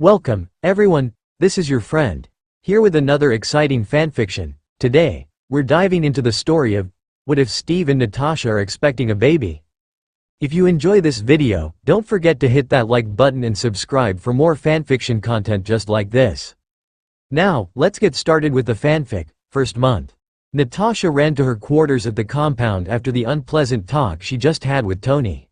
Welcome, everyone, this is your friend, here with another exciting fanfiction. Today, we're diving into the story of, what if Steve and Natasha are expecting a baby? If you enjoy this video, don't forget to hit that like button and subscribe for more fanfiction content just like this. Now, let's get started with the fanfic. First month. Natasha ran to her quarters at the compound after the unpleasant talk she just had with Tony.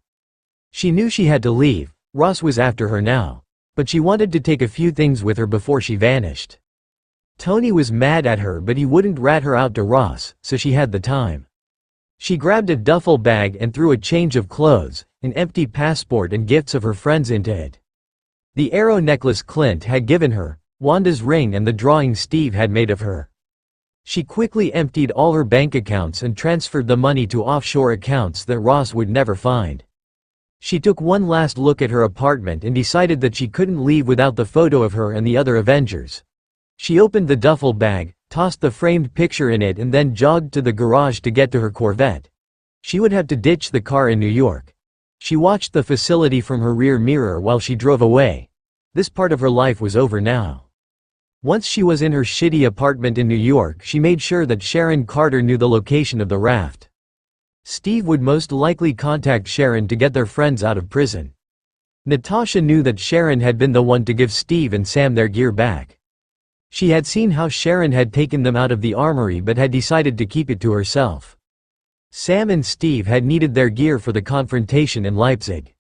She knew she had to leave, Ross was after her now. But she wanted to take a few things with her before she vanished. Tony was mad at her but he wouldn't rat her out to Ross, so she had the time. She grabbed a duffel bag and threw a change of clothes, an empty passport and gifts of her friends into it. The arrow necklace Clint had given her, Wanda's ring and the drawing Steve had made of her. She quickly emptied all her bank accounts and transferred the money to offshore accounts that Ross would never find. She took one last look at her apartment and decided that she couldn't leave without the photo of her and the other Avengers. She opened the duffel bag, tossed the framed picture in it and then jogged to the garage to get to her Corvette. She would have to ditch the car in New York. She watched the facility from her rear mirror while she drove away. This part of her life was over now. Once she was in her shitty apartment in New York, she made sure that Sharon Carter knew the location of the raft. Steve would most likely contact Sharon to get their friends out of prison. Natasha knew that Sharon had been the one to give Steve and Sam their gear back. She had seen how Sharon had taken them out of the armory but had decided to keep it to herself. Sam and Steve had needed their gear for the confrontation in Leipzig.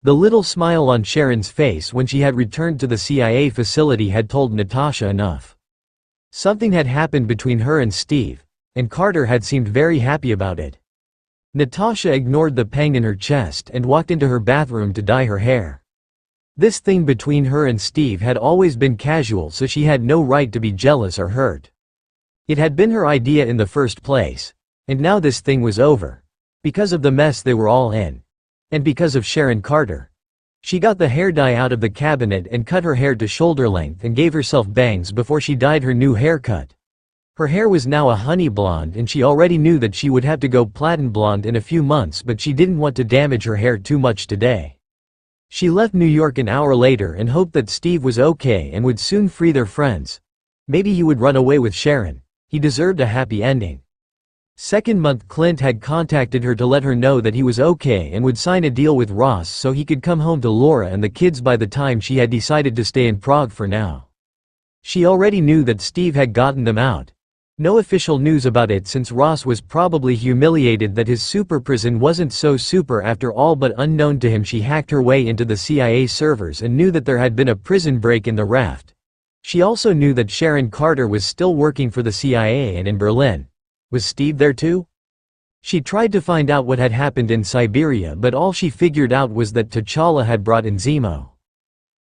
The little smile on Sharon's face when she had returned to the CIA facility had told Natasha enough. Something had happened between her and Steve, and Carter had seemed very happy about it. Natasha ignored the pang in her chest and walked into her bathroom to dye her hair. This thing between her and Steve had always been casual, so she had no right to be jealous or hurt. It had been her idea in the first place, and now this thing was over. Because of the mess they were all in. And because of Sharon Carter. She got the hair dye out of the cabinet and cut her hair to shoulder length and gave herself bangs before she dyed her new haircut. Her hair was now a honey blonde and she already knew that she would have to go platinum blonde in a few months, but she didn't want to damage her hair too much today. She left New York an hour later and hoped that Steve was okay and would soon free their friends. Maybe he would run away with Sharon. He deserved a happy ending. Second month, Clint had contacted her to let her know that he was okay and would sign a deal with Ross so he could come home to Laura and the kids by the time she had decided to stay in Prague for now. She already knew that Steve had gotten them out. No official news about it since Ross was probably humiliated that his super prison wasn't so super after all, but unknown to him she hacked her way into the CIA servers and knew that there had been a prison break in the raft. She also knew that Sharon Carter was still working for the CIA and in Berlin. Was Steve there too? She tried to find out what had happened in Siberia, but all she figured out was that T'Challa had brought in Zemo.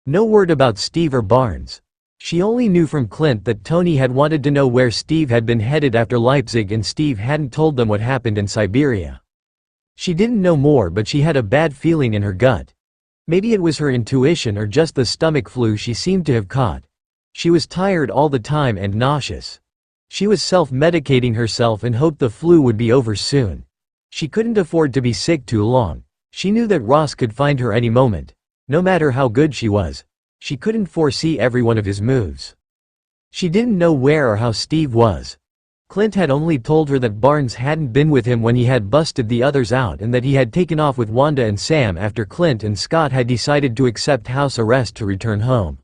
No word about Steve or Barnes. She only knew from Clint that Tony had wanted to know where Steve had been headed after Leipzig and Steve hadn't told them what happened in Siberia. She didn't know more, but she had a bad feeling in her gut. Maybe it was her intuition or just the stomach flu she seemed to have caught. She was tired all the time and nauseous. She was self-medicating herself and hoped the flu would be over soon. She couldn't afford to be sick too long. She knew that Ross could find her any moment. No matter how good she was. She couldn't foresee every one of his moves. She didn't know where or how Steve was. Clint had only told her that Barnes hadn't been with him when he had busted the others out and that he had taken off with Wanda and Sam after Clint and Scott had decided to accept house arrest to return home.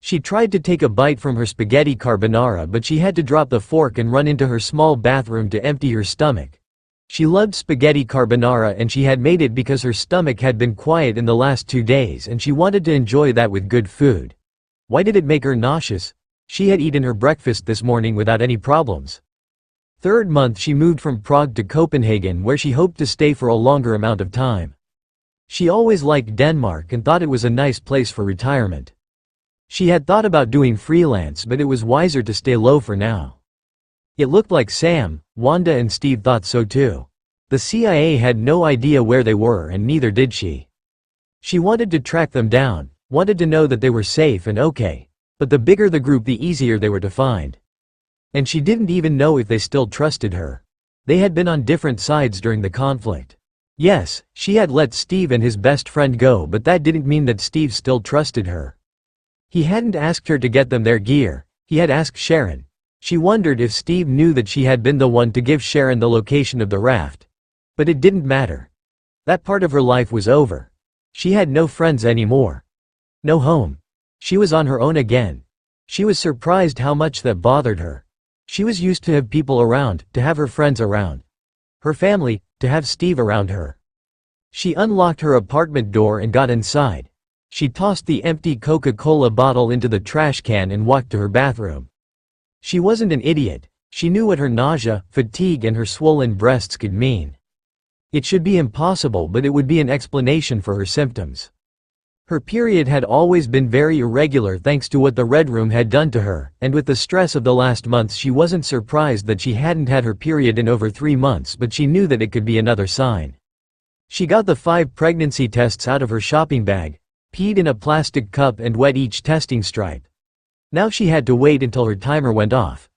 She tried to take a bite from her spaghetti carbonara, but she had to drop the fork and run into her small bathroom to empty her stomach. She loved spaghetti carbonara and she had made it because her stomach had been quiet in the last 2 days and she wanted to enjoy that with good food. Why did it make her nauseous? She had eaten her breakfast this morning without any problems. Third month, she moved from Prague to Copenhagen where she hoped to stay for a longer amount of time. She always liked Denmark and thought it was a nice place for retirement. She had thought about doing freelance, but it was wiser to stay low for now. It looked like Sam, Wanda and Steve thought so too. The CIA had no idea where they were and neither did she. She wanted to track them down, wanted to know that they were safe and okay, but the bigger the group the easier they were to find. And she didn't even know if they still trusted her. They had been on different sides during the conflict. Yes, she had let Steve and his best friend go, but that didn't mean that Steve still trusted her. He hadn't asked her to get them their gear, he had asked Sharon. She wondered if Steve knew that she had been the one to give Sharon the location of the raft. But it didn't matter. That part of her life was over. She had no friends anymore. No home. She was on her own again. She was surprised how much that bothered her. She was used to have people around, to have her friends around. Her family, to have Steve around her. She unlocked her apartment door and got inside. She tossed the empty Coca-Cola bottle into the trash can and walked to her bathroom. She wasn't an idiot. She knew what her nausea, fatigue and her swollen breasts could mean. It should be impossible, but it would be an explanation for her symptoms. Her period had always been very irregular thanks to what the Red Room had done to her, and with the stress of the last months she wasn't surprised that she hadn't had her period in over 3 months, but she knew that it could be another sign. She got the 5 pregnancy tests out of her shopping bag, peed in a plastic cup and wet each testing stripe. Now she had to wait until her timer went off.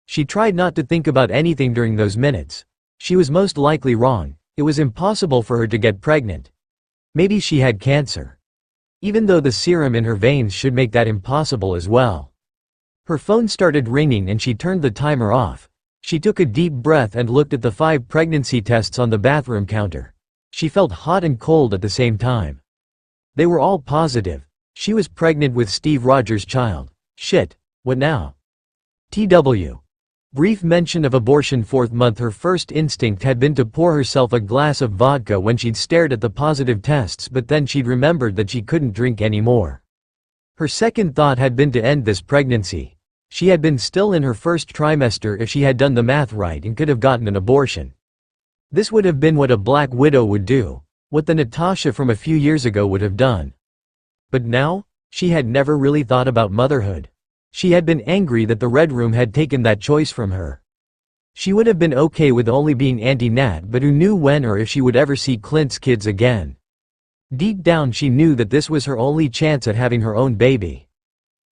She tried not to think about anything during those minutes. She was most likely wrong. It was impossible for her to get pregnant. Maybe she had cancer. Even though the serum in her veins should make that impossible as well. Her phone started ringing and she turned the timer off. She took a deep breath and looked at the 5 pregnancy tests on the bathroom counter. She felt hot and cold at the same time. They were all positive. She was pregnant with Steve Rogers' child. Shit, what now? TW. Brief mention of abortion. 4th month. Her first instinct had been to pour herself a glass of vodka when she'd stared at the positive tests, but then she'd remembered that she couldn't drink anymore. Her second thought had been to end this pregnancy. She had been still in her first trimester if she had done the math right and could have gotten an abortion. This would have been what a black widow would do, what the Natasha from a few years ago would have done. But now, she had never really thought about motherhood. She had been angry that the Red Room had taken that choice from her. She would have been okay with only being Auntie Nat, but who knew when or if she would ever see Clint's kids again. Deep down she knew that this was her only chance at having her own baby.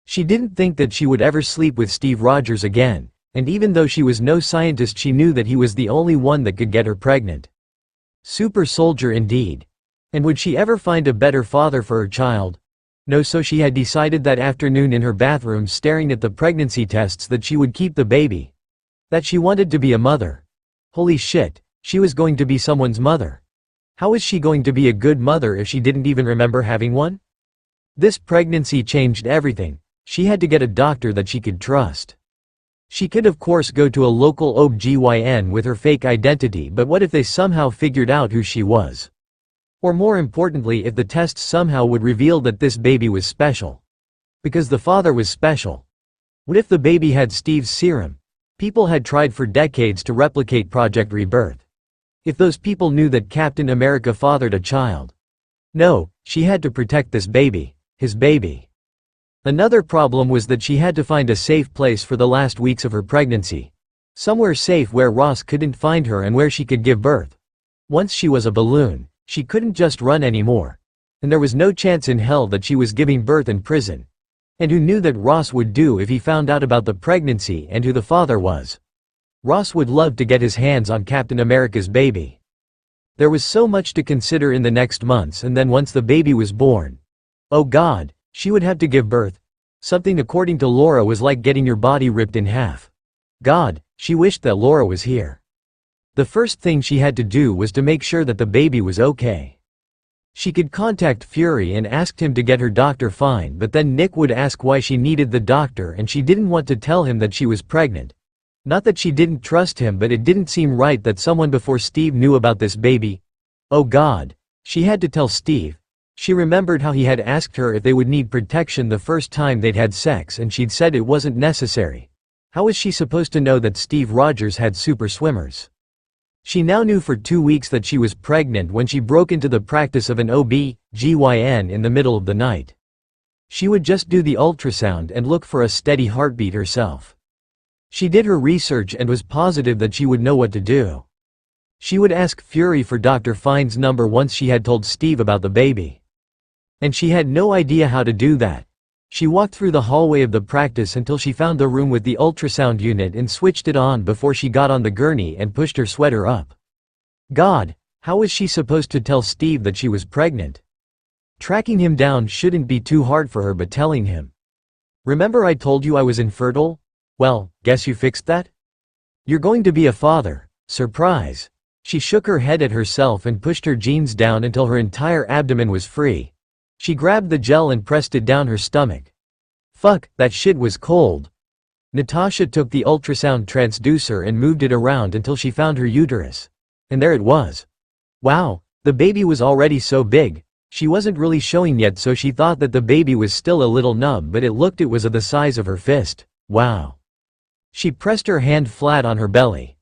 She didn't think that she would ever sleep with Steve Rogers again, and even though she was no scientist she knew that he was the only one that could get her pregnant. Super soldier indeed. And would she ever find a better father for her child? No, so she had decided that afternoon in her bathroom staring at the pregnancy tests that she would keep the baby. That she wanted to be a mother. Holy shit, she was going to be someone's mother. How was she going to be a good mother if she didn't even remember having one? This pregnancy changed everything. She had to get a doctor that she could trust. She could of course go to a local OB/GYN with her fake identity, but what if they somehow figured out who she was? Or more importantly, if the tests somehow would reveal that this baby was special. Because the father was special. What if the baby had Steve's serum? People had tried for decades to replicate Project Rebirth. If those people knew that Captain America fathered a child. No, she had to protect this baby, his baby. Another problem was that she had to find a safe place for the last weeks of her pregnancy. Somewhere safe where Ross couldn't find her and where she could give birth. Once she was a balloon. She couldn't just run anymore. And there was no chance in hell that she was giving birth in prison. And who knew that Ross would do if he found out about the pregnancy and who the father was? Ross would love to get his hands on Captain America's baby. There was so much to consider in the next months, and then once the baby was born. Oh God, she would have to give birth. Something according to Laura was like getting your body ripped in half. God, she wished that Laura was here. The first thing she had to do was to make sure that the baby was okay. She could contact Fury and asked him to get her doctor fine, but then Nick would ask why she needed the doctor and she didn't want to tell him that she was pregnant. Not that she didn't trust him, but it didn't seem right that someone before Steve knew about this baby. Oh God. She had to tell Steve. She remembered how he had asked her if they would need protection the first time they'd had sex and she'd said it wasn't necessary. How was she supposed to know that Steve Rogers had super swimmers? She now knew for 2 weeks that she was pregnant when she broke into the practice of an OB/GYN in the middle of the night. She would just do the ultrasound and look for a steady heartbeat herself. She did her research and was positive that she would know what to do. She would ask Fury for Dr. Fine's number once she had told Steve about the baby. And she had no idea how to do that. She walked through the hallway of the practice until she found the room with the ultrasound unit and switched it on before she got on the gurney and pushed her sweater up. God, how was she supposed to tell Steve that she was pregnant? Tracking him down shouldn't be too hard for her, but telling him. Remember I told you I was infertile? Well, guess you fixed that? You're going to be a father. Surprise. She shook her head at herself and pushed her jeans down until her entire abdomen was free. She grabbed the gel and pressed it down her stomach. Fuck, that shit was cold. Natasha took the ultrasound transducer and moved it around until she found her uterus. And there it was. Wow, the baby was already so big. She wasn't really showing yet, so she thought that the baby was still a little nub, but it was of the size of her fist. Wow. She pressed her hand flat on her belly.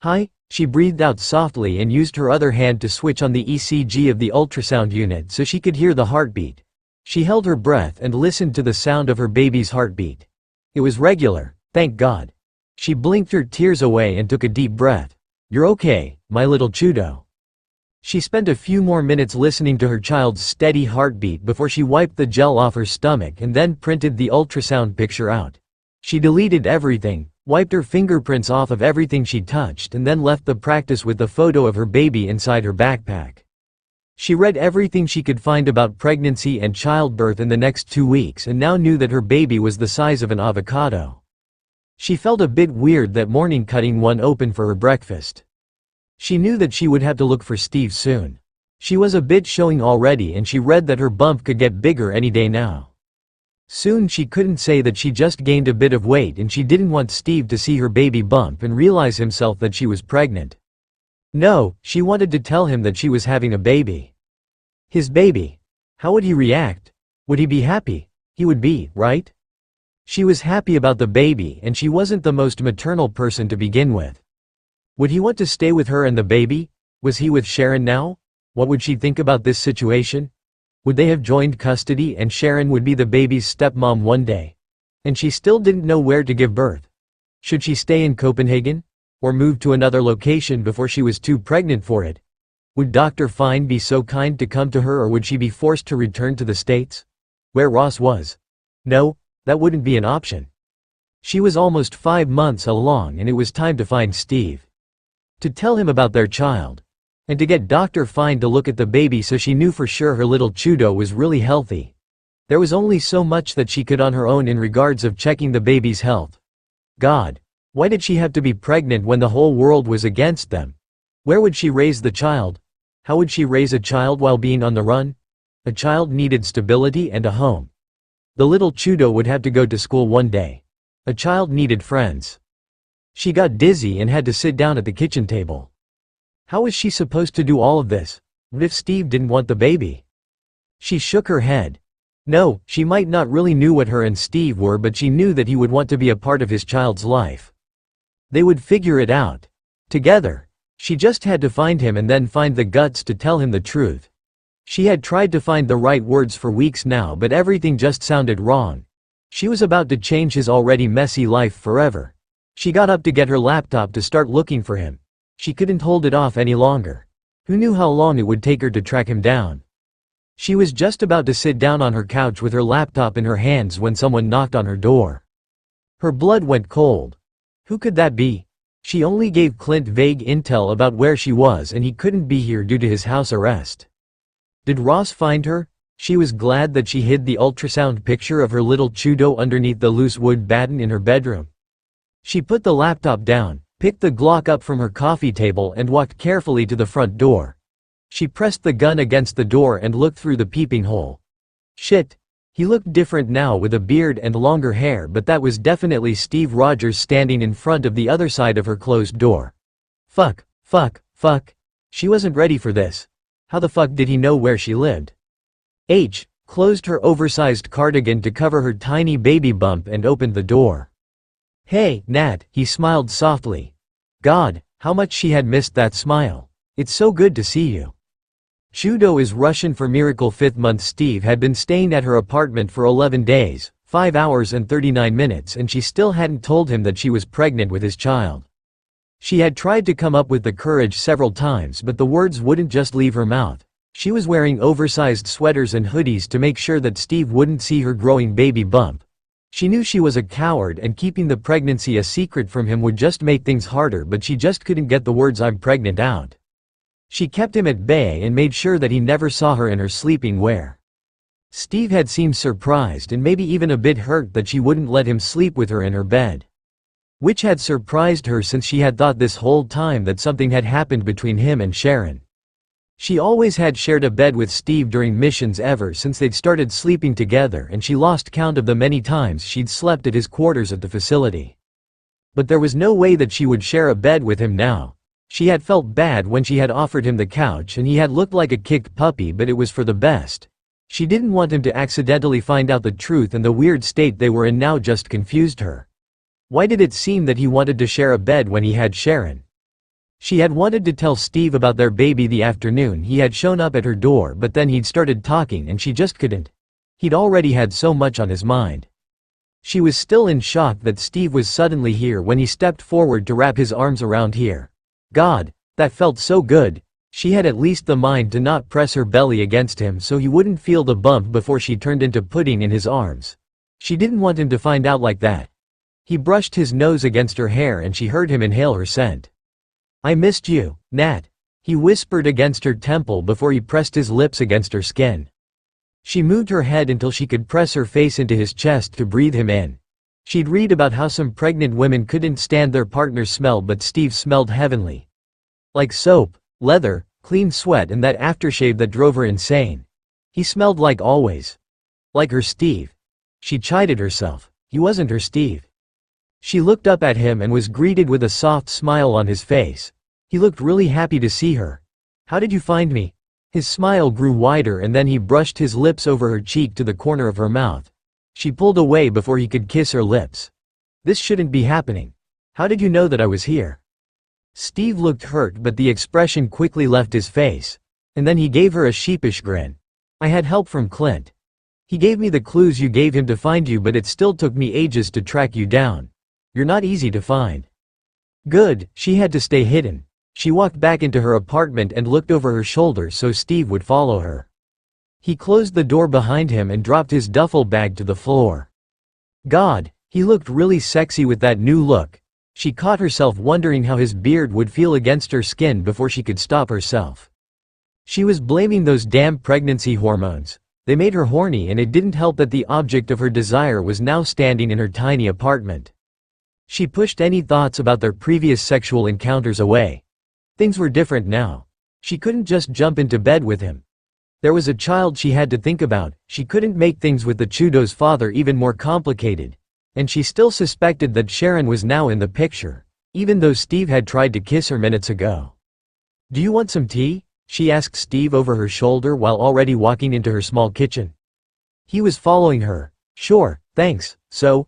Hi, she breathed out softly and used her other hand to switch on the ECG of the ultrasound unit so she could hear the heartbeat. She held her breath and listened to the sound of her baby's heartbeat. It was regular, thank God. She blinked her tears away and took a deep breath. You're okay, my little Chudo. She spent a few more minutes listening to her child's steady heartbeat before she wiped the gel off her stomach and then printed the ultrasound picture out. She deleted everything, wiped her fingerprints off of everything she touched, and then left the practice with the photo of her baby inside her backpack. She read everything she could find about pregnancy and childbirth in the next 2 weeks and now knew that her baby was the size of an avocado. She felt a bit weird that morning cutting one open for her breakfast. She knew that she would have to look for Steve soon. She was a bit showing already, and she read that her bump could get bigger any day now. Soon she couldn't say that she just gained a bit of weight, and she didn't want Steve to see her baby bump and realize himself that she was pregnant. No, she wanted to tell him that she was having a baby. His baby. How would he react? Would he be happy? He would be, right? She was happy about the baby, and she wasn't the most maternal person to begin with. Would he want to stay with her and the baby? Was he with Sharon now? What would she think about this situation? Would they have joined custody and Sharon would be the baby's stepmom one day? And she still didn't know where to give birth. Should she stay in Copenhagen? Or move to another location before she was too pregnant for it? Would Dr. Fine be so kind to come to her, or would she be forced to return to the States? Where Ross was? No, that wouldn't be an option. She was almost 5 months along, and it was time to find Steve. To tell him about their child. And to get Dr. Fine to look at the baby so she knew for sure her little Chudo was really healthy. There was only so much that she could on her own in regards of checking the baby's health. God, why did she have to be pregnant when the whole world was against them? Where would she raise the child? How would she raise a child while being on the run? A child needed stability and a home. The little Chudo would have to go to school one day. A child needed friends. She got dizzy and had to sit down at the kitchen table. How was she supposed to do all of this? What if Steve didn't want the baby? She shook her head. No, she might not really knew what her and Steve were, but she knew that he would want to be a part of his child's life. They would figure it out. Together. She just had to find him and then find the guts to tell him the truth. She had tried to find the right words for weeks now, but everything just sounded wrong. She was about to change his already messy life forever. She got up to get her laptop to start looking for him. She couldn't hold it off any longer. Who knew how long it would take her to track him down? She was just about to sit down on her couch with her laptop in her hands when someone knocked on her door. Her blood went cold. Who could that be? She only gave Clint vague intel about where she was, and he couldn't be here due to his house arrest. Did Ross find her? She was glad that she hid the ultrasound picture of her little Chudo underneath the loose wood batten in her bedroom. She put the laptop down, picked the Glock up from her coffee table, and walked carefully to the front door. She pressed the gun against the door and looked through the peeping hole. Shit. He looked different now with a beard and longer hair, but that was definitely Steve Rogers standing in front of the other side of her closed door. Fuck, fuck, fuck. She wasn't ready for this. How the fuck did he know where she lived? H closed her oversized cardigan to cover her tiny baby bump and opened the door. Hey, Nat, he smiled softly. God, how much she had missed that smile. It's so good to see you. Chudo is Russian for miracle. 5th month. Steve had been staying at her apartment for 11 days, 5 hours and 39 minutes, and she still hadn't told him that she was pregnant with his child. She had tried to come up with the courage several times, but the words wouldn't just leave her mouth. She was wearing oversized sweaters and hoodies to make sure that Steve wouldn't see her growing baby bump. She knew she was a coward, and keeping the pregnancy a secret from him would just make things harder, but she just couldn't get the words "I'm pregnant" out. She kept him at bay and made sure that he never saw her in her sleeping wear. Steve had seemed surprised and maybe even a bit hurt that she wouldn't let him sleep with her in her bed. Which had surprised her since she had thought this whole time that something had happened between him and Sharon. She always had shared a bed with Steve during missions ever since they'd started sleeping together, and she lost count of the many times she'd slept at his quarters at the facility. But there was no way that she would share a bed with him now. She had felt bad when she had offered him the couch and he had looked like a kicked puppy, but it was for the best. She didn't want him to accidentally find out the truth, and the weird state they were in now just confused her. Why did it seem that he wanted to share a bed when he had Sharon? She had wanted to tell Steve about their baby the afternoon he had shown up at her door, but then he'd started talking and she just couldn't. He'd already had so much on his mind. She was still in shock that Steve was suddenly here when he stepped forward to wrap his arms around her. God, that felt so good. She had at least the mind to not press her belly against him so he wouldn't feel the bump before she turned into pudding in his arms. She didn't want him to find out like that. He brushed his nose against her hair and she heard him inhale her scent. I missed you, Nat. He whispered against her temple before he pressed his lips against her skin. She moved her head until she could press her face into his chest to breathe him in. She'd read about how some pregnant women couldn't stand their partner's smell, but Steve smelled heavenly. Like soap, leather, clean sweat, and that aftershave that drove her insane. He smelled like always. Like her Steve. She chided herself. He wasn't her Steve. She looked up at him and was greeted with a soft smile on his face. He looked really happy to see her. How did you find me? His smile grew wider and then he brushed his lips over her cheek to the corner of her mouth. She pulled away before he could kiss her lips. This shouldn't be happening. How did you know that I was here? Steve looked hurt, but the expression quickly left his face. And then he gave her a sheepish grin. I had help from Clint. He gave me the clues you gave him to find you, but it still took me ages to track you down. You're not easy to find. Good, she had to stay hidden. She walked back into her apartment and looked over her shoulder so Steve would follow her. He closed the door behind him and dropped his duffel bag to the floor. God, he looked really sexy with that new look. She caught herself wondering how his beard would feel against her skin before she could stop herself. She was blaming those damn pregnancy hormones. They made her horny, and it didn't help that the object of her desire was now standing in her tiny apartment. She pushed any thoughts about their previous sexual encounters away. Things were different now. She couldn't just jump into bed with him. There was a child she had to think about. She couldn't make things with the Chudo's father even more complicated. And she still suspected that Sharon was now in the picture, even though Steve had tried to kiss her minutes ago. Do you want some tea? She asked Steve over her shoulder while already walking into her small kitchen. He was following her. Sure, thanks, so.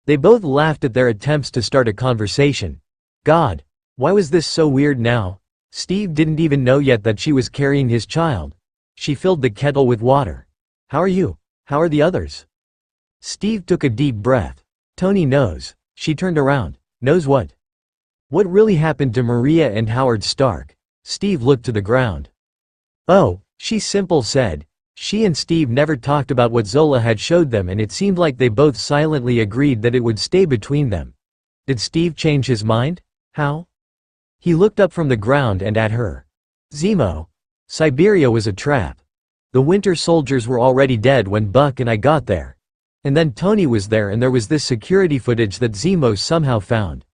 They both laughed at their attempts to start a conversation. God, why was this so weird now? Steve didn't even know yet that she was carrying his child. She filled the kettle with water. How are you? How are the others? Steve took a deep breath. Tony knows. She turned around. Knows what? What really happened to Maria and Howard Stark? Steve looked to the ground. Oh, she simple said. She and Steve never talked about what Zola had showed them, and it seemed like they both silently agreed that it would stay between them. Did Steve change his mind? How? He looked up from the ground and at her. Zemo. Siberia was a trap. The winter soldiers were already dead when Buck and I got there. And then Tony was there, and there was this security footage that Zemo somehow found.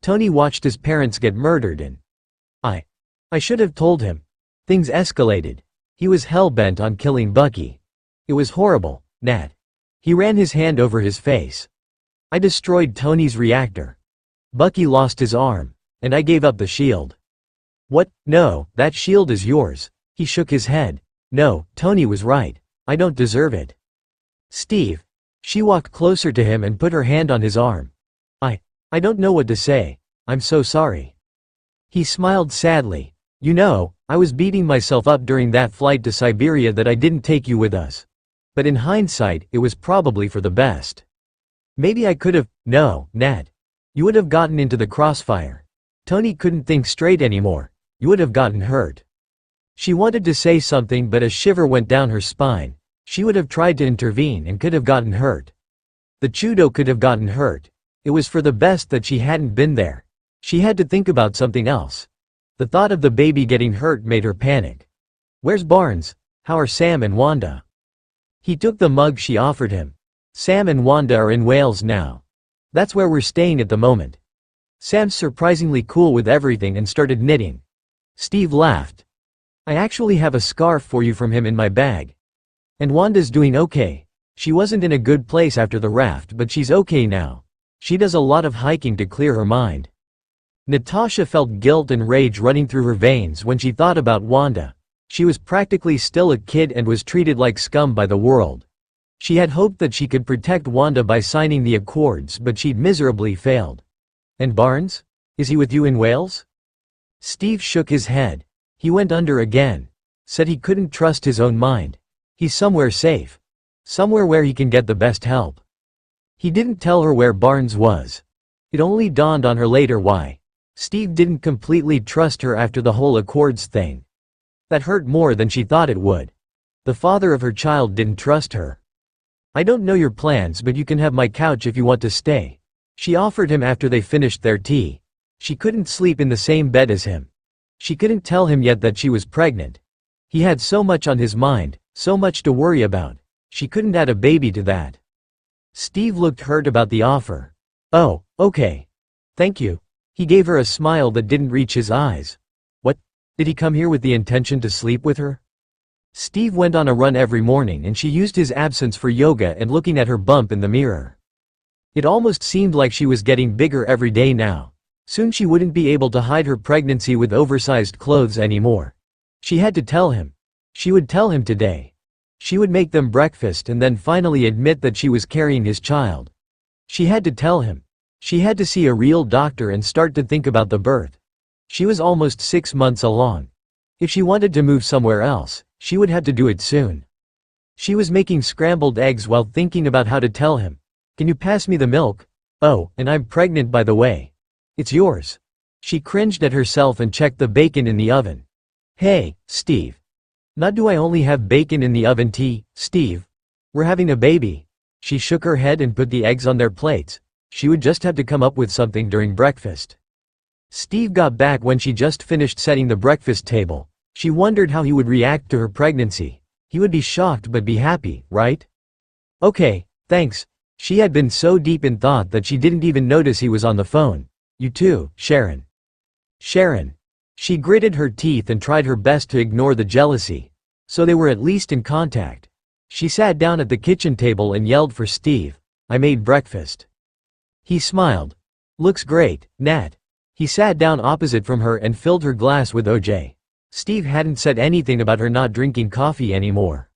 Tony watched his parents get murdered, and I should have told him. Things escalated. He was hell-bent on killing Bucky. It was horrible, Nat. He ran his hand over his face. I destroyed Tony's reactor. Bucky lost his arm, and I gave up the shield. What? No, that shield is yours. He shook his head. No, Tony was right. I don't deserve it. Steve. She walked closer to him and put her hand on his arm. I don't know what to say. I'm so sorry. He smiled sadly. You know, I was beating myself up during that flight to Siberia that I didn't take you with us. But in hindsight, it was probably for the best. Maybe I could have. No, Nat. You would have gotten into the crossfire. Tony couldn't think straight anymore. You would have gotten hurt. She wanted to say something, but a shiver went down her spine. She would have tried to intervene and could have gotten hurt. The Chudo could have gotten hurt. It was for the best that she hadn't been there. She had to think about something else. The thought of the baby getting hurt made her panic. Where's Barnes? How are Sam and Wanda? He took the mug she offered him. Sam and Wanda are in Wales now. That's where we're staying at the moment. Sam's surprisingly cool with everything and started knitting. Steve laughed. I actually have a scarf for you from him in my bag. And Wanda's doing okay. She wasn't in a good place after the raft, but she's okay now. She does a lot of hiking to clear her mind. Natasha felt guilt and rage running through her veins when she thought about Wanda. She was practically still a kid and was treated like scum by the world. She had hoped that she could protect Wanda by signing the accords, but she'd miserably failed. And Barnes? Is he with you in Wales? Steve shook his head. He went under again. Said he couldn't trust his own mind. He's somewhere safe. Somewhere where he can get the best help. He didn't tell her where Barnes was. It only dawned on her later why. Steve didn't completely trust her after the whole accords thing. That hurt more than she thought it would. The father of her child didn't trust her. I don't know your plans, but you can have my couch if you want to stay. She offered him after they finished their tea. She couldn't sleep in the same bed as him. She couldn't tell him yet that she was pregnant. He had so much on his mind, so much to worry about. She couldn't add a baby to that. Steve looked hurt about the offer. Oh, okay. Thank you. He gave her a smile that didn't reach his eyes. What? Did he come here with the intention to sleep with her? Steve went on a run every morning and she used his absence for yoga and looking at her bump in the mirror. It almost seemed like she was getting bigger every day now. Soon she wouldn't be able to hide her pregnancy with oversized clothes anymore. She had to tell him. She would tell him today. She would make them breakfast and then finally admit that she was carrying his child. She had to tell him. She had to see a real doctor and start to think about the birth. She was almost 6 months along. If she wanted to move somewhere else, she would have to do it soon. She was making scrambled eggs while thinking about how to tell him. Can you pass me the milk? Oh, and I'm pregnant by the way. It's yours. She cringed at herself and checked the bacon in the oven. Hey, Steve. Not do I only have bacon in the oven tea, Steve. We're having a baby. She shook her head and put the eggs on their plates. She would just have to come up with something during breakfast. Steve got back when she just finished setting the breakfast table. She wondered how he would react to her pregnancy. He would be shocked but be happy, right? Okay, thanks. She had been so deep in thought that she didn't even notice he was on the phone. You too, Sharon. Sharon. She gritted her teeth and tried her best to ignore the jealousy. So they were at least in contact. She sat down at the kitchen table and yelled for Steve. I made breakfast. He smiled. Looks great, Nat. He sat down opposite from her and filled her glass with OJ. Steve hadn't said anything about her not drinking coffee anymore.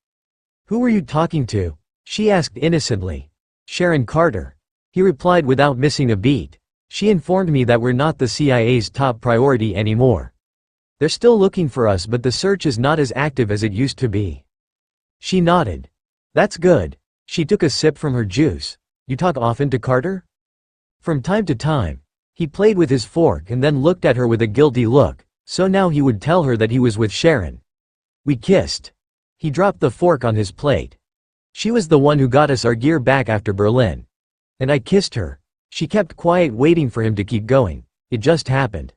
Who were you talking to? She asked innocently. Sharon Carter. He replied without missing a beat. She informed me that we're not the CIA's top priority anymore. They're still looking for us, but the search is not as active as it used to be. She nodded. That's good. She took a sip from her juice. You talk often to Carter? From time to time. He played with his fork and then looked at her with a guilty look, so now he would tell her that he was with Sharon. We kissed. He dropped the fork on his plate. She was the one who got us our gear back after Berlin. And I kissed her. She kept quiet waiting for him to keep going. It just happened.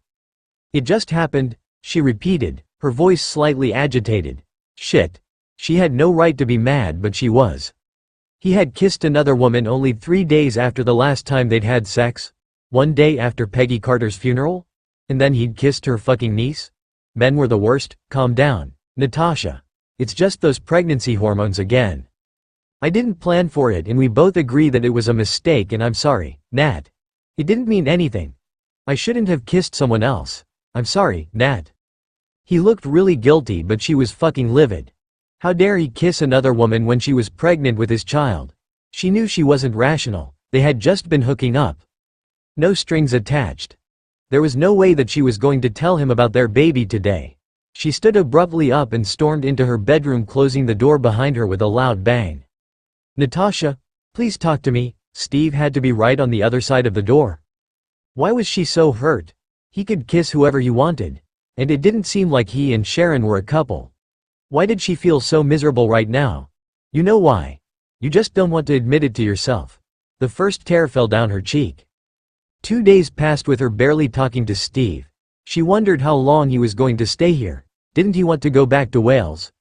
It just happened, she repeated, her voice slightly agitated. Shit. She had no right to be mad, but she was. He had kissed another woman only 3 days after the last time they'd had sex. 1 day after Peggy Carter's funeral? And then he'd kissed her fucking niece? Men were the worst. Calm down, Natasha. It's just those pregnancy hormones again. I didn't plan for it and we both agree that it was a mistake and I'm sorry, Nat. It didn't mean anything. I shouldn't have kissed someone else. I'm sorry, Nat. He looked really guilty but she was fucking livid. How dare he kiss another woman when she was pregnant with his child? She knew she wasn't rational. They had just been hooking up. No strings attached. There was no way that she was going to tell him about their baby today. She stood abruptly up and stormed into her bedroom, closing the door behind her with a loud bang. Natasha, please talk to me. Steve had to be right on the other side of the door. Why was she so hurt? He could kiss whoever he wanted. And it didn't seem like he and Sharon were a couple. Why did she feel so miserable right now? You know why. You just don't want to admit it to yourself. The first tear fell down her cheek. 2 days passed with her barely talking to Steve. She wondered how long he was going to stay here. Didn't he want to go back to Wales?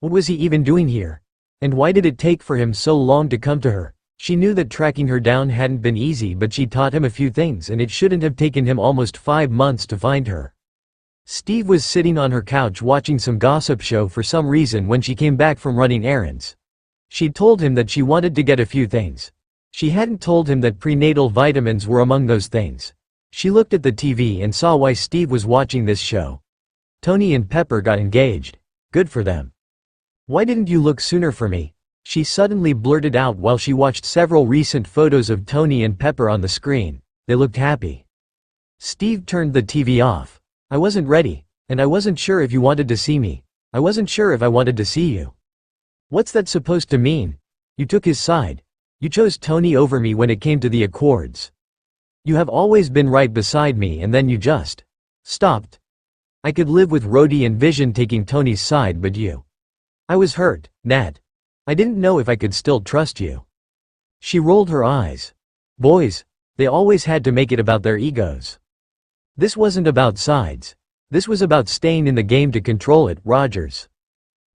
What was he even doing here? And why did it take for him so long to come to her? She knew that tracking her down hadn't been easy, but she taught him a few things, and it shouldn't have taken him almost 5 months to find her. Steve was sitting on her couch watching some gossip show for some reason when she came back from running errands. She'd told him that she wanted to get a few things. She hadn't told him that prenatal vitamins were among those things. She looked at the TV and saw why Steve was watching this show. Tony and Pepper got engaged. Good for them. Why didn't you look sooner for me? She suddenly blurted out while she watched several recent photos of Tony and Pepper on the screen. They looked happy. Steve turned the TV off. I wasn't ready, and I wasn't sure if you wanted to see me. I wasn't sure if I wanted to see you. What's that supposed to mean? You took his side. You chose Tony over me when it came to the accords. You have always been right beside me, and then you just stopped. I could live with Rhodey and Vision taking Tony's side, but you. I was hurt, Nat. I didn't know if I could still trust you. She rolled her eyes. Boys, they always had to make it about their egos. This wasn't about sides. This was about staying in the game to control it, Rogers.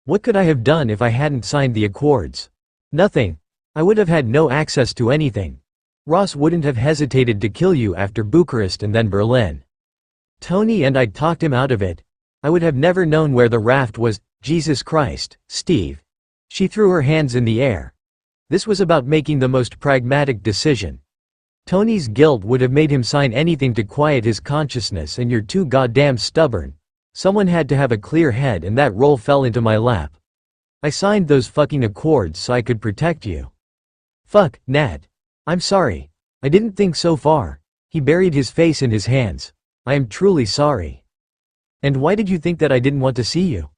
What could I have done if I hadn't signed the accords? Nothing. I would have had no access to anything. Ross wouldn't have hesitated to kill you after Bucharest and then Berlin. Tony and I talked him out of it. I would have never known where the raft was. Jesus Christ, Steve. She threw her hands in the air. This was about making the most pragmatic decision. Tony's guilt would have made him sign anything to quiet his consciousness, and you're too goddamn stubborn. Someone had to have a clear head, and that role fell into my lap. I signed those fucking accords so I could protect you. Fuck, Nat. I'm sorry. I didn't think so far. He buried his face in his hands. I am truly sorry. And why did you think that I didn't want to see you?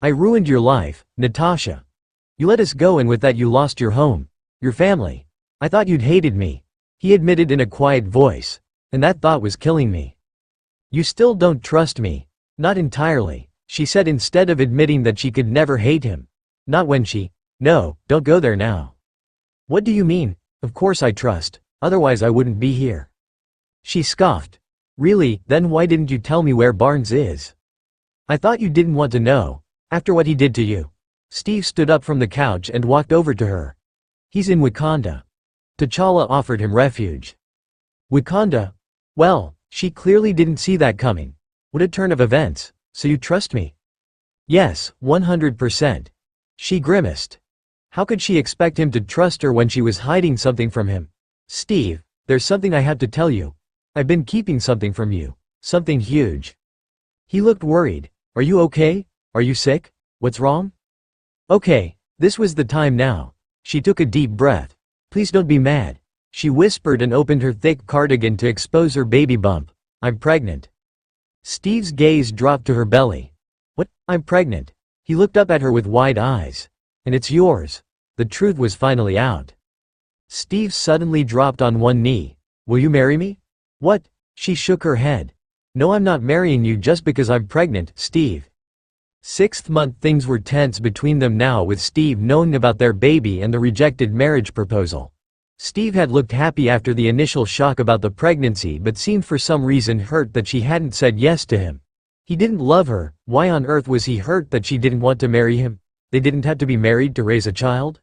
I ruined your life, Natasha. You let us go, and with that you lost your home, your family. I thought you'd hated me. He admitted in a quiet voice. And that thought was killing me. You still don't trust me. Not entirely, she said, instead of admitting that she could never hate him. Not when she. No, don't go there now. What do you mean? Of course I trust, otherwise I wouldn't be here. She scoffed. Really, then why didn't you tell me where Barnes is? I thought you didn't want to know, after what he did to you. Steve stood up from the couch and walked over to her. He's in Wakanda. T'Challa offered him refuge. Wakanda? Well, she clearly didn't see that coming. What a turn of events. So you trust me? Yes, 100%. She grimaced. How could she expect him to trust her when she was hiding something from him? Steve, there's something I have to tell you. I've been keeping something from you. Something huge. He looked worried. Are you okay? Are you sick? What's wrong? Okay, this was the time now. She took a deep breath. Please don't be mad. She whispered and opened her thick cardigan to expose her baby bump. I'm pregnant. Steve's gaze dropped to her belly. What? I'm pregnant. He looked up at her with wide eyes. And it's yours. The truth was finally out. Steve suddenly dropped on one knee. Will you marry me? What? She shook her head. No, I'm not marrying you just because I'm pregnant, Steve. 6th month. Things were tense between them now, with Steve knowing about their baby and the rejected marriage proposal. Steve had looked happy after the initial shock about the pregnancy, but seemed for some reason hurt that she hadn't said yes to him. He didn't love her. Why on earth was he hurt that she didn't want to marry him? They didn't have to be married to raise a child?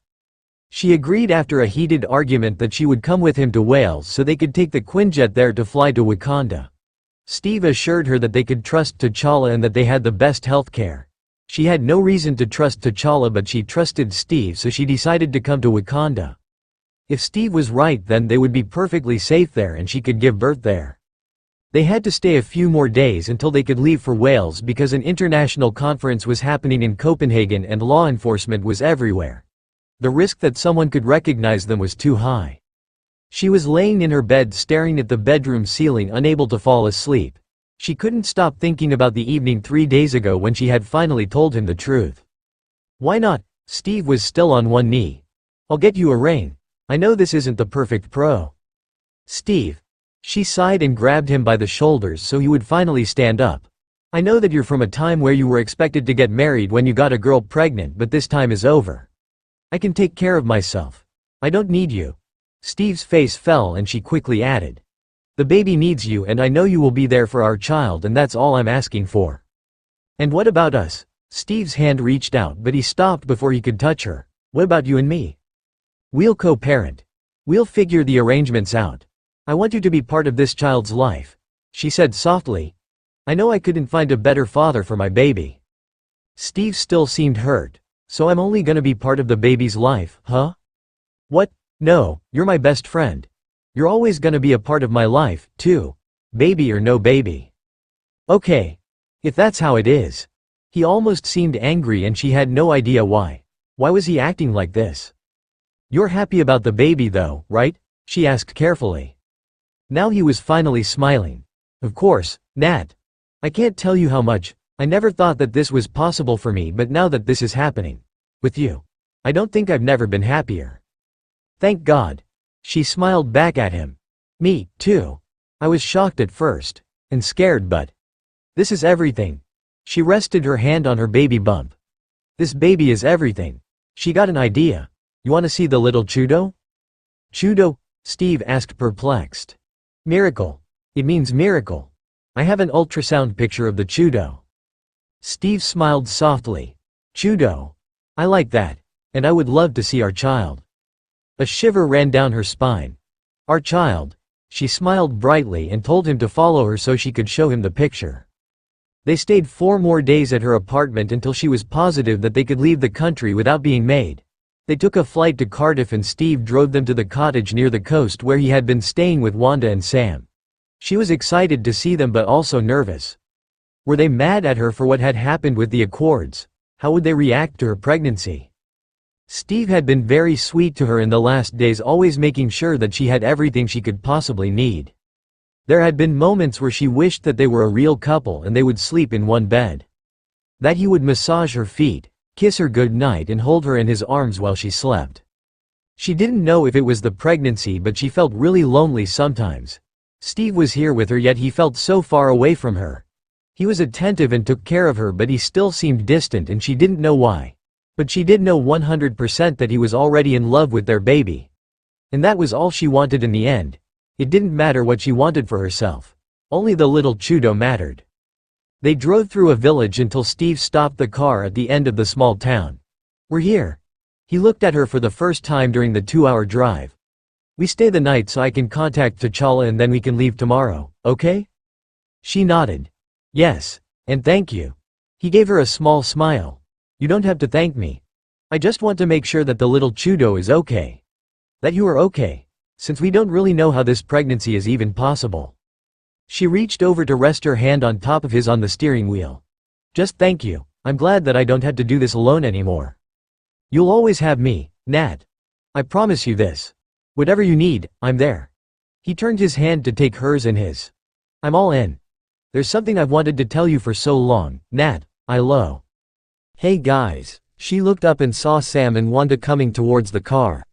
She agreed after a heated argument that she would come with him to Wales so they could take the Quinjet there to fly to Wakanda. Steve assured her that they could trust T'Challa and that they had the best health care. She had no reason to trust T'Challa, but she trusted Steve, so she decided to come to Wakanda. If Steve was right, then they would be perfectly safe there and she could give birth there. They had to stay a few more days until they could leave for Wales because an international conference was happening in Copenhagen and law enforcement was everywhere. The risk that someone could recognize them was too high. She was laying in her bed staring at the bedroom ceiling, unable to fall asleep. She couldn't stop thinking about the evening 3 days ago when she had finally told him the truth. Why not? Steve was still on one knee. I'll get you a ring. I know this isn't the perfect pro. Steve. She sighed and grabbed him by the shoulders so he would finally stand up. I know that you're from a time where you were expected to get married when you got a girl pregnant, but this time is over. I can take care of myself. I don't need you. Steve's face fell and she quickly added. The baby needs you, and I know you will be there for our child, and that's all I'm asking for. And what about us? Steve's hand reached out, but he stopped before he could touch her. What about you and me? We'll co-parent. We'll figure the arrangements out. I want you to be part of this child's life," she said softly. "I know I couldn't find a better father for my baby." Steve still seemed hurt. "So I'm only gonna be part of the baby's life, huh?" "What? No, you're my best friend. You're always gonna be a part of my life, too. Baby or no baby." "Okay. If that's how it is." He almost seemed angry and she had no idea why. Why was he acting like this? "You're happy about the baby though, right?" she asked carefully. Now he was finally smiling. "Of course, Nat. I can't tell you how much. I never thought that this was possible for me, but now that this is happening with you, I don't think I've never been happier." "Thank God." She smiled back at him. "Me, too. I was shocked at first. And scared, but this is everything." She rested her hand on her baby bump. "This baby is everything." She got an idea. "You want to see the little Chudo?" "Chudo?" Steve asked, perplexed. "Miracle. It means miracle. I have an ultrasound picture of the Chudo." Steve smiled softly. "Chudo. I like that. And I would love to see our child." A shiver ran down her spine. "Our child." She smiled brightly and told him to follow her so she could show him the picture. They stayed 4 more days at her apartment until she was positive that they could leave the country without being made. They took a flight to Cardiff and Steve drove them to the cottage near the coast where he had been staying with Wanda and Sam. She was excited to see them but also nervous. Were they mad at her for what had happened with the Accords? How would they react to her pregnancy? Steve had been very sweet to her in the last days, always making sure that she had everything she could possibly need. There had been moments where she wished that they were a real couple and they would sleep in one bed. That he would massage her feet, kiss her good night and hold her in his arms while she slept. She didn't know if it was the pregnancy, but she felt really lonely sometimes. Steve was here with her, yet he felt so far away from her. He was attentive and took care of her, but he still seemed distant and she didn't know why. But she did know 100% that he was already in love with their baby. And that was all she wanted in the end. It didn't matter what she wanted for herself. Only the little Chudo mattered. They drove through a village until Steve stopped the car at the end of the small town. "We're here." He looked at her for the first time during the 2-hour drive. "We stay the night so I can contact T'Challa and then we can leave tomorrow, okay?" She nodded. "Yes, and thank you." He gave her a small smile. "You don't have to thank me. I just want to make sure that the little Chudo is okay. That you are okay. Since we don't really know how this pregnancy is even possible." She reached over to rest her hand on top of his on the steering wheel. "Just thank you. I'm glad that I don't have to do this alone anymore. You'll always have me, Nat. I promise you this. Whatever you need, I'm there." He turned his hand to take hers in his. "I'm all in. There's something I've wanted to tell you for so long, Nat. I love." "Hey guys." She looked up and saw Sam and Wanda coming towards the car.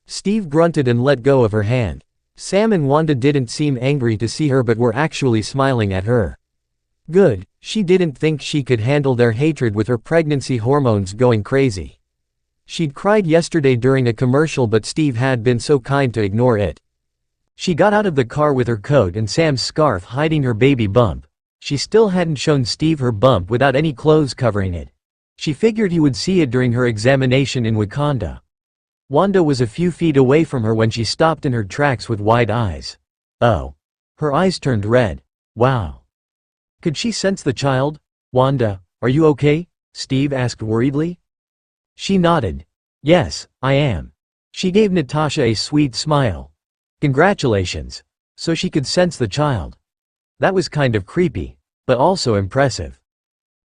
Steve grunted and let go of her hand. Sam and Wanda didn't seem angry to see her but were actually smiling at her. Good, she didn't think she could handle their hatred with her pregnancy hormones going crazy. She'd cried yesterday during a commercial but Steve had been so kind to ignore it. She got out of the car with her coat and Sam's scarf hiding her baby bump. She still hadn't shown Steve her bump without any clothes covering it. She figured he would see it during her examination in Wakanda. Wanda was a few feet away from her when she stopped in her tracks with wide eyes. Oh. Her eyes turned red. Wow. Could she sense the child? "Wanda, are you okay?" Steve asked worriedly. She nodded. "Yes, I am." She gave Natasha a sweet smile. "Congratulations." So she could sense the child. That was kind of creepy, but also impressive.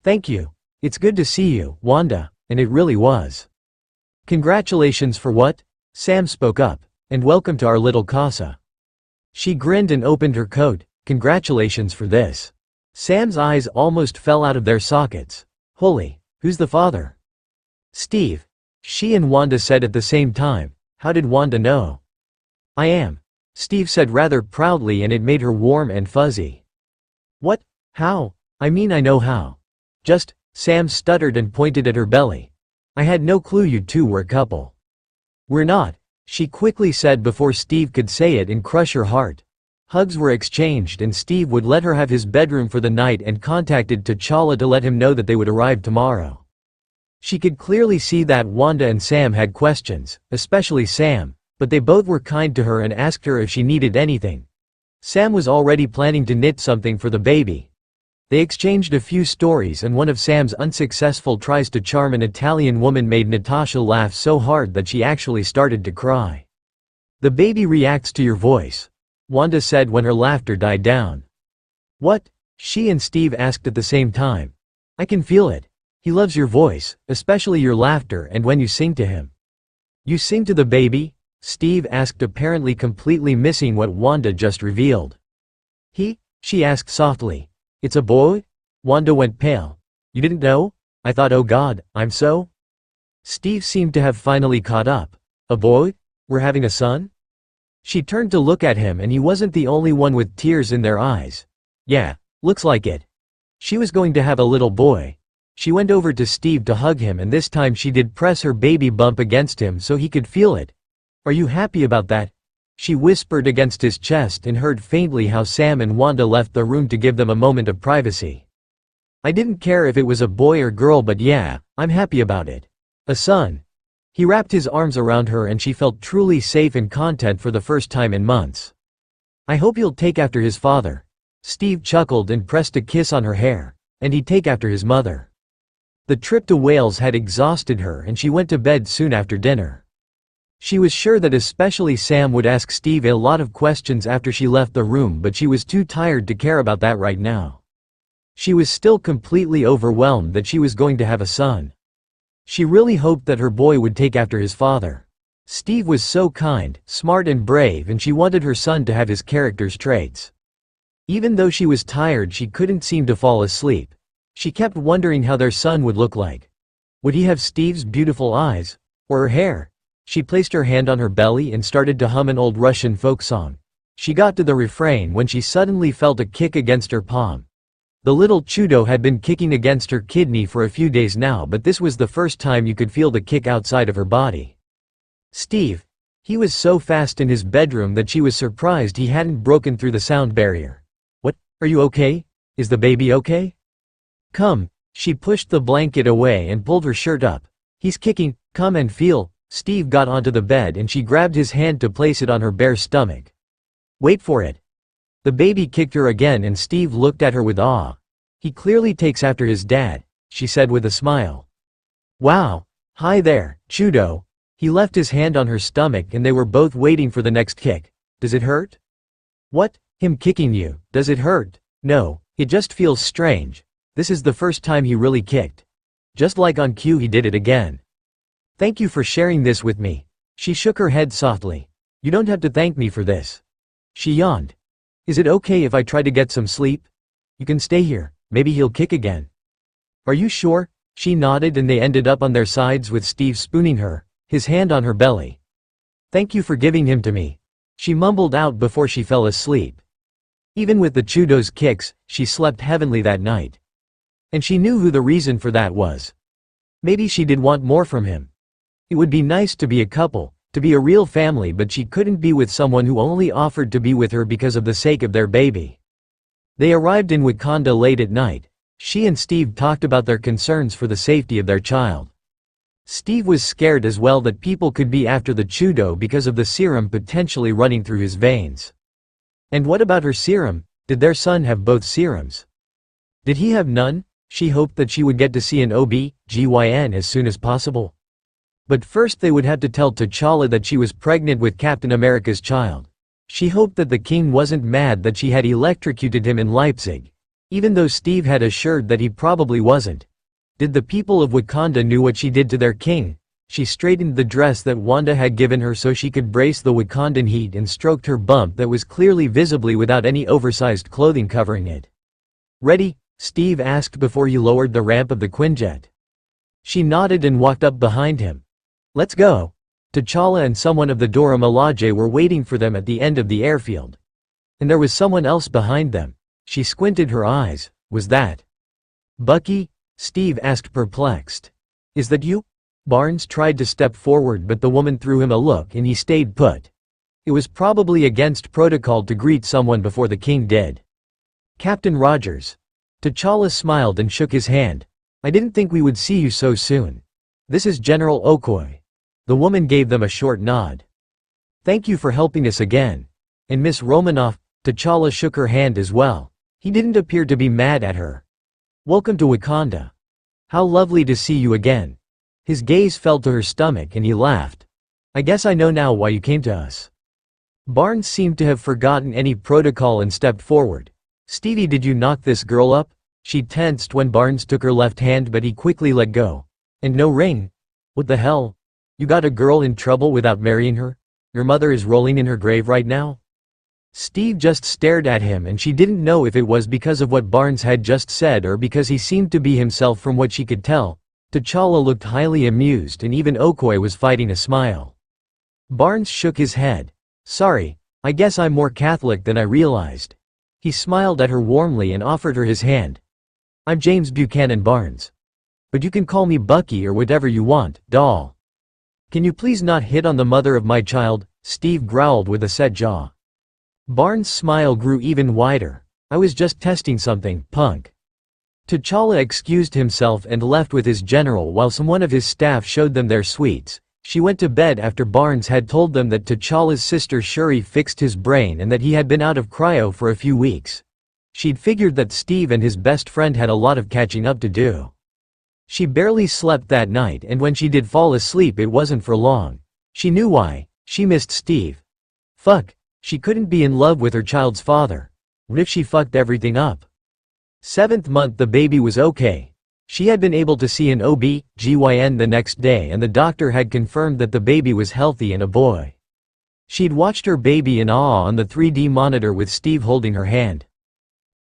"Thank you. It's good to see you, Wanda," and it really was. "Congratulations for what?" Sam spoke up. "And welcome to our little casa." She grinned and opened her coat. "Congratulations for this." Sam's eyes almost fell out of their sockets. "Holy, who's the father?" "Steve." She and Wanda said at the same time. How did Wanda know? "I am," Steve said rather proudly, and it made her warm and fuzzy. "What? How? I mean, I know how. Just," Sam stuttered and pointed at her belly. "I had no clue you two were a couple." "We're not," she quickly said before Steve could say it and crush her heart. Hugs were exchanged and Steve would let her have his bedroom for the night and contacted T'Challa to let him know that they would arrive tomorrow. She could clearly see that Wanda and Sam had questions, especially Sam, but they both were kind to her and asked her if she needed anything. Sam was already planning to knit something for the baby. They exchanged a few stories, and one of Sam's unsuccessful tries to charm an Italian woman made Natasha laugh so hard that she actually started to cry. "The baby reacts to your voice," Wanda said when her laughter died down. "What?" she and Steve asked at the same time. "I can feel it. He loves your voice, especially your laughter and when you sing to him." "You sing to the baby?" Steve asked, apparently completely missing what Wanda just revealed. She asked softly. "It's a boy?" Wanda went pale. "You didn't know? I thought, oh God, I'm so?" Steve seemed to have finally caught up. "A boy? We're having a son?" She turned to look at him, and he wasn't the only one with tears in their eyes. "Yeah, looks like it. She was going to have a little boy." She went over to Steve to hug him, and this time she did press her baby bump against him so he could feel it. "Are you happy about that?" she whispered against his chest, and heard faintly how Sam and Wanda left the room to give them a moment of privacy. "I didn't care if it was a boy or girl, but yeah, I'm happy about it. A son." He wrapped his arms around her, and she felt truly safe and content for the first time in months. "I hope he'll take after his father." Steve chuckled and pressed a kiss on her hair. "And he'd take after his mother." The trip to Wales had exhausted her, and she went to bed soon after dinner. She was sure that especially Sam would ask Steve a lot of questions after she left the room, but she was too tired to care about that right now. She was still completely overwhelmed that she was going to have a son. She really hoped that her boy would take after his father. Steve was so kind, smart and brave, and she wanted her son to have his character's traits. Even though she was tired, she couldn't seem to fall asleep. She kept wondering how their son would look like. Would he have Steve's beautiful eyes? Or her hair? She placed her hand on her belly and started to hum an old Russian folk song. She got to the refrain when she suddenly felt a kick against her palm. The little Chudo had been kicking against her kidney for a few days now, but this was the first time you could feel the kick outside of her body. Steve. He was so fast in his bedroom that she was surprised he hadn't broken through the sound barrier. "What? Are you okay? Is the baby okay?" "Come." She pushed the blanket away and pulled her shirt up. "He's kicking, come and feel." Steve got onto the bed and she grabbed his hand to place it on her bare stomach. "Wait for it." The baby kicked her again, and Steve looked at her with awe. "He clearly takes after his dad," she said with a smile. "Wow. Hi there, Chudo." He left his hand on her stomach and they were both waiting for the next kick. "Does it hurt?" "What? Him kicking you, does it hurt?" "No, it just feels strange. This is the first time he really kicked. Just like on cue he did it again. Thank you for sharing this with me." She shook her head softly. "You don't have to thank me for this." She yawned. "Is it okay if I try to get some sleep? You can stay here, maybe he'll kick again." "Are you sure?" She nodded, and they ended up on their sides with Steve spooning her, his hand on her belly. "Thank you for giving him to me," she mumbled out before she fell asleep. Even with the Chudo's kicks, she slept heavenly that night. And she knew who the reason for that was. Maybe she did want more from him. It would be nice to be a couple, to be a real family, but she couldn't be with someone who only offered to be with her because of the sake of their baby. They arrived in Wakanda late at night. She and Steve talked about their concerns for the safety of their child. Steve was scared as well that people could be after the Chudo because of the serum potentially running through his veins. And what about her serum? Did their son have both serums? Did he have none? She hoped that she would get to see an OB/GYN as soon as possible. But first they would have to tell T'Challa that she was pregnant with Captain America's child. She hoped that the king wasn't mad that she had electrocuted him in Leipzig, even though Steve had assured that he probably wasn't. Did the people of Wakanda know what she did to their king? She straightened the dress that Wanda had given her so she could brace the Wakandan heat and stroked her bump that was clearly visibly without any oversized clothing covering it. "Ready?" Steve asked before he lowered the ramp of the Quinjet. She nodded and walked up behind him. "Let's go." T'Challa and someone of the Dora Milaje were waiting for them at the end of the airfield. And there was someone else behind them. She squinted her eyes. Was that Bucky? Steve asked, perplexed. "Is that you?" Barnes tried to step forward, but the woman threw him a look and he stayed put. It was probably against protocol to greet someone before the king did. "Captain Rogers." T'Challa smiled and shook his hand. "I didn't think we would see you so soon." This is General Okoye." The woman gave them a short nod. "Thank you for helping us again. And Miss Romanoff." T'Challa shook her hand as well. He didn't appear to be mad at her. "Welcome to Wakanda. How lovely to see you again." His gaze fell to her stomach and he laughed. "I guess I know now why you came to us." Barnes seemed to have forgotten any protocol and stepped forward. "Stevie, did you knock this girl up?" She tensed when Barnes took her left hand, but he quickly let go. "And no ring? What the hell? You got a girl in trouble without marrying her? Your mother is rolling in her grave right now?" Steve just stared at him, and she didn't know if it was because of what Barnes had just said or because he seemed to be himself. From what she could tell, T'Challa looked highly amused, and even Okoye was fighting a smile. Barnes shook his head. "Sorry, I guess I'm more Catholic than I realized." He smiled at her warmly and offered her his hand. "I'm James Buchanan Barnes. But you can call me Bucky or whatever you want, doll." "Can you please not hit on the mother of my child?" Steve growled with a set jaw. Barnes' smile grew even wider. "I was just testing something, punk." T'Challa excused himself and left with his general while someone of his staff showed them their suites. She went to bed after Barnes had told them that T'Challa's sister Shuri fixed his brain and that he had been out of cryo for a few weeks. She'd figured that Steve and his best friend had a lot of catching up to do. She barely slept that night, and when she did fall asleep it wasn't for long. She knew why. She missed Steve. Fuck. She couldn't be in love with her child's father. What if she fucked everything up? 7th month, the baby was okay. She had been able to see an OB/GYN the next day, and the doctor had confirmed that the baby was healthy and a boy. She'd watched her baby in awe on the 3D monitor with Steve holding her hand.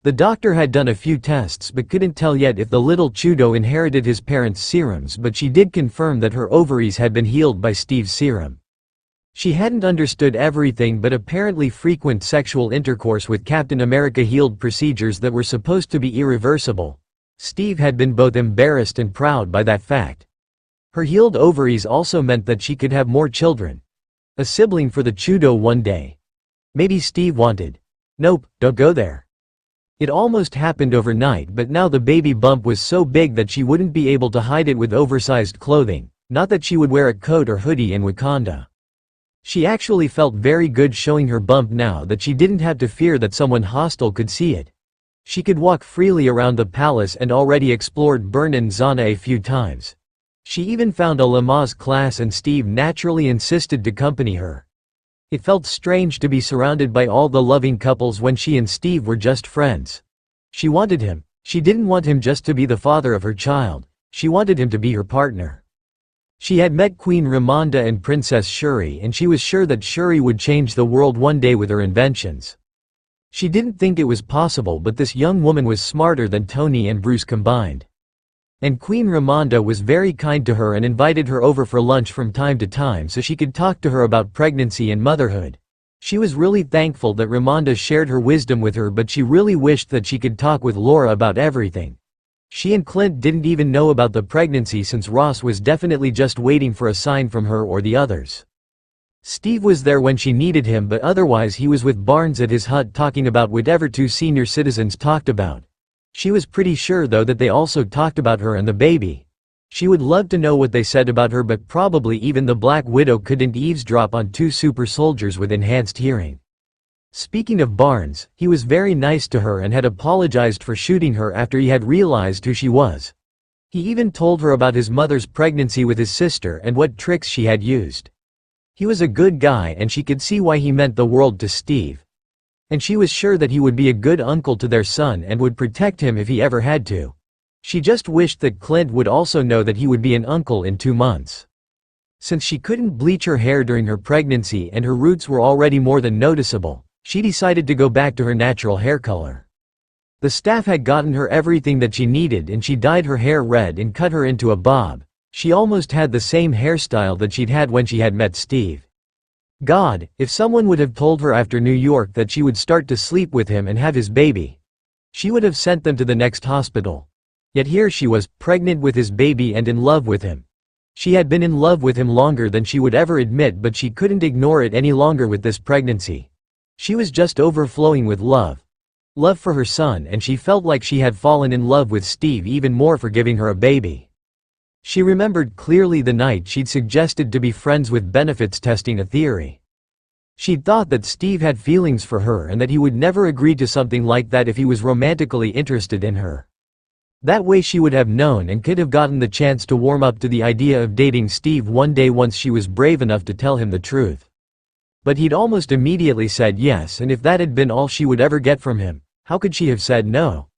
The doctor had done a few tests but couldn't tell yet if the little Chudo inherited his parents' serums, but she did confirm that her ovaries had been healed by Steve's serum. She hadn't understood everything, but apparently frequent sexual intercourse with Captain America healed procedures that were supposed to be irreversible. Steve had been both embarrassed and proud by that fact. Her healed ovaries also meant that she could have more children. A sibling for the Chudo one day. Maybe Steve wanted. Nope, don't go there. It almost happened overnight, but now the baby bump was so big that she wouldn't be able to hide it with oversized clothing. Not that she would wear a coat or hoodie in Wakanda. She actually felt very good showing her bump now that she didn't have to fear that someone hostile could see it. She could walk freely around the palace and already explored Burn Zana a few times. She even found a Lamaze class, and Steve naturally insisted to accompany her. It felt strange to be surrounded by all the loving couples when she and Steve were just friends. She wanted him. She didn't want him just to be the father of her child. She wanted him to be her partner. She had met Queen Ramonda and Princess Shuri, and she was sure that Shuri would change the world one day with her inventions. She didn't think it was possible, but this young woman was smarter than Tony and Bruce combined. And Queen Ramonda was very kind to her and invited her over for lunch from time to time so she could talk to her about pregnancy and motherhood. She was really thankful that Ramonda shared her wisdom with her, but she really wished that she could talk with Laura about everything. She and Clint didn't even know about the pregnancy, since Ross was definitely just waiting for a sign from her or the others. Steve was there when she needed him, but otherwise he was with Barnes at his hut talking about whatever two senior citizens talked about. She was pretty sure though that they also talked about her and the baby. She would love to know what they said about her, but probably even the Black Widow couldn't eavesdrop on two super soldiers with enhanced hearing. Speaking of Barnes, he was very nice to her and had apologized for shooting her after he had realized who she was. He even told her about his mother's pregnancy with his sister and what tricks she had used. He was a good guy, and she could see why he meant the world to Steve. And she was sure that he would be a good uncle to their son and would protect him if he ever had to. She just wished that Clint would also know that he would be an uncle in 2 months. Since she couldn't bleach her hair during her pregnancy and her roots were already more than noticeable, she decided to go back to her natural hair color. The staff had gotten her everything that she needed, and she dyed her hair red and cut her into a bob. She almost had the same hairstyle that she'd had when she had met Steve. God, if someone would have told her after New York that she would start to sleep with him and have his baby. She would have sent them to the next hospital. Yet here she was, pregnant with his baby and in love with him. She had been in love with him longer than she would ever admit, but she couldn't ignore it any longer with this pregnancy. She was just overflowing with love. Love for her son, and she felt like she had fallen in love with Steve even more for giving her a baby. She remembered clearly the night she'd suggested to be friends with benefits testing a theory. She'd thought that Steve had feelings for her and that he would never agree to something like that if he was romantically interested in her. That way she would have known and could have gotten the chance to warm up to the idea of dating Steve one day once she was brave enough to tell him the truth. But he'd almost immediately said yes, and if that had been all she would ever get from him, how could she have said no?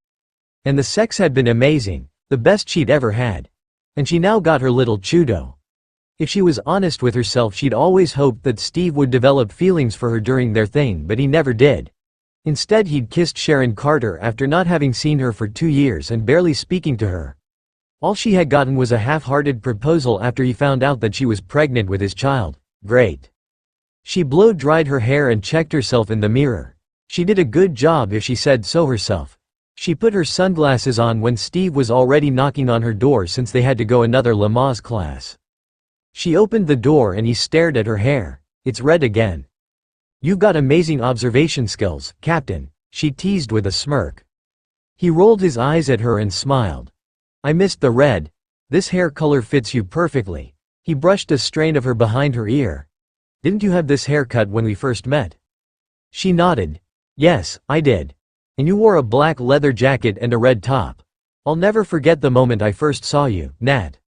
And the sex had been amazing, the best she'd ever had. And she now got her little Chudo. If she was honest with herself, she'd always hoped that Steve would develop feelings for her during their thing, but he never did. Instead, he'd kissed Sharon Carter after not having seen her for 2 years and barely speaking to her. All she had gotten was a half-hearted proposal after he found out that she was pregnant with his child. Great. She blow-dried her hair and checked herself in the mirror. She did a good job if she said so herself. She put her sunglasses on when Steve was already knocking on her door since they had to go another Lamaze class. She opened the door and he stared at her hair. It's red again. You've got amazing observation skills, Captain, she teased with a smirk. He rolled his eyes at her and smiled. I missed the red. This hair color fits you perfectly. He brushed a strain of her behind her ear. Didn't you have this haircut when we first met? She nodded. Yes, I did. And you wore a black leather jacket and a red top. I'll never forget the moment I first saw you, Nat.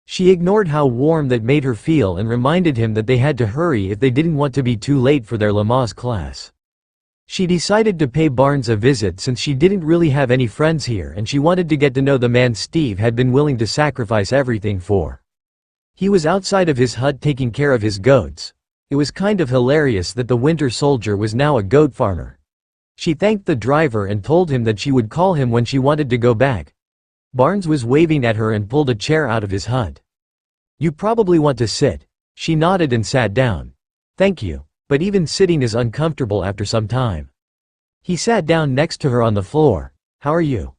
She ignored how warm that made her feel and reminded him that they had to hurry if they didn't want to be too late for their Lamaze class. She decided to pay Barnes a visit since she didn't really have any friends here and she wanted to get to know the man Steve had been willing to sacrifice everything for. He was outside of his hut taking care of his goats. It was kind of hilarious that the winter soldier was now a goat farmer. She thanked the driver and told him that she would call him when she wanted to go back. Barnes was waving at her and pulled a chair out of his hut. You probably want to sit. She nodded and sat down. Thank you, but even sitting is uncomfortable after some time. He sat down next to her on the floor. How are you?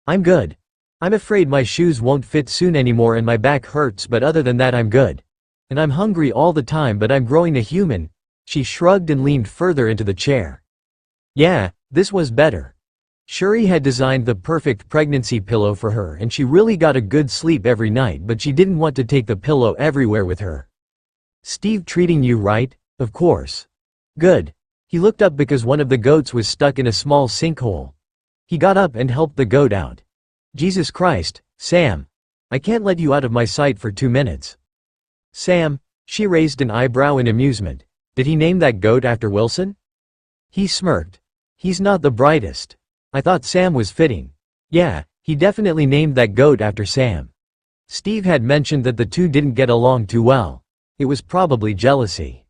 I'm good. I'm afraid my shoes won't fit soon anymore and my back hurts, but other than that I'm good. And I'm hungry all the time, but I'm growing a human. She shrugged and leaned further into the chair. Yeah, this was better. Shuri had designed the perfect pregnancy pillow for her and she really got a good sleep every night, but she didn't want to take the pillow everywhere with her. Steve treating you right? Of course. Good. He looked up because one of the goats was stuck in a small sinkhole. He got up and helped the goat out. Jesus Christ, Sam. I can't let you out of my sight for 2 minutes. Sam, she raised an eyebrow in amusement. Did he name that goat after Wilson? He smirked. He's not the brightest. I thought Sam was fitting. Yeah, he definitely named that goat after Sam. Steve had mentioned that the two didn't get along too well. It was probably jealousy.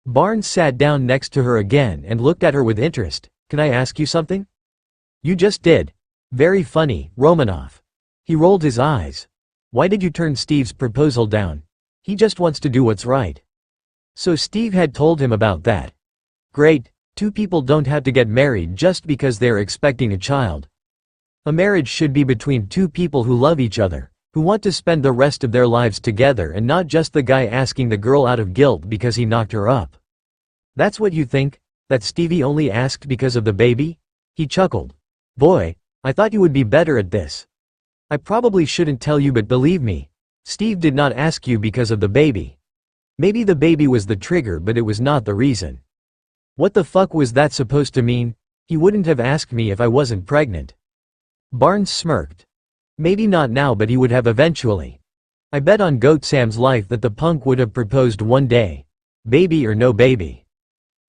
Barnes sat down next to her again and looked at her with interest. Can I ask you something? You just did. Very funny, Romanoff. He rolled his eyes. Why did you turn Steve's proposal down? He just wants to do what's right. So Steve had told him about that. Great. 2 people don't have to get married just because they're expecting a child. A marriage should be between 2 people who love each other, who want to spend the rest of their lives together, and not just the guy asking the girl out of guilt because he knocked her up. That's what you think? That Stevie only asked because of the baby? He chuckled. Boy, I thought you would be better at this. I probably shouldn't tell you, but believe me, Steve did not ask you because of the baby. Maybe the baby was the trigger, but it was not the reason. What the fuck was that supposed to mean? He wouldn't have asked me if I wasn't pregnant. Barnes smirked. Maybe not now, but he would have eventually. I bet on Goat Sam's life that the punk would have proposed one day. Baby or no baby.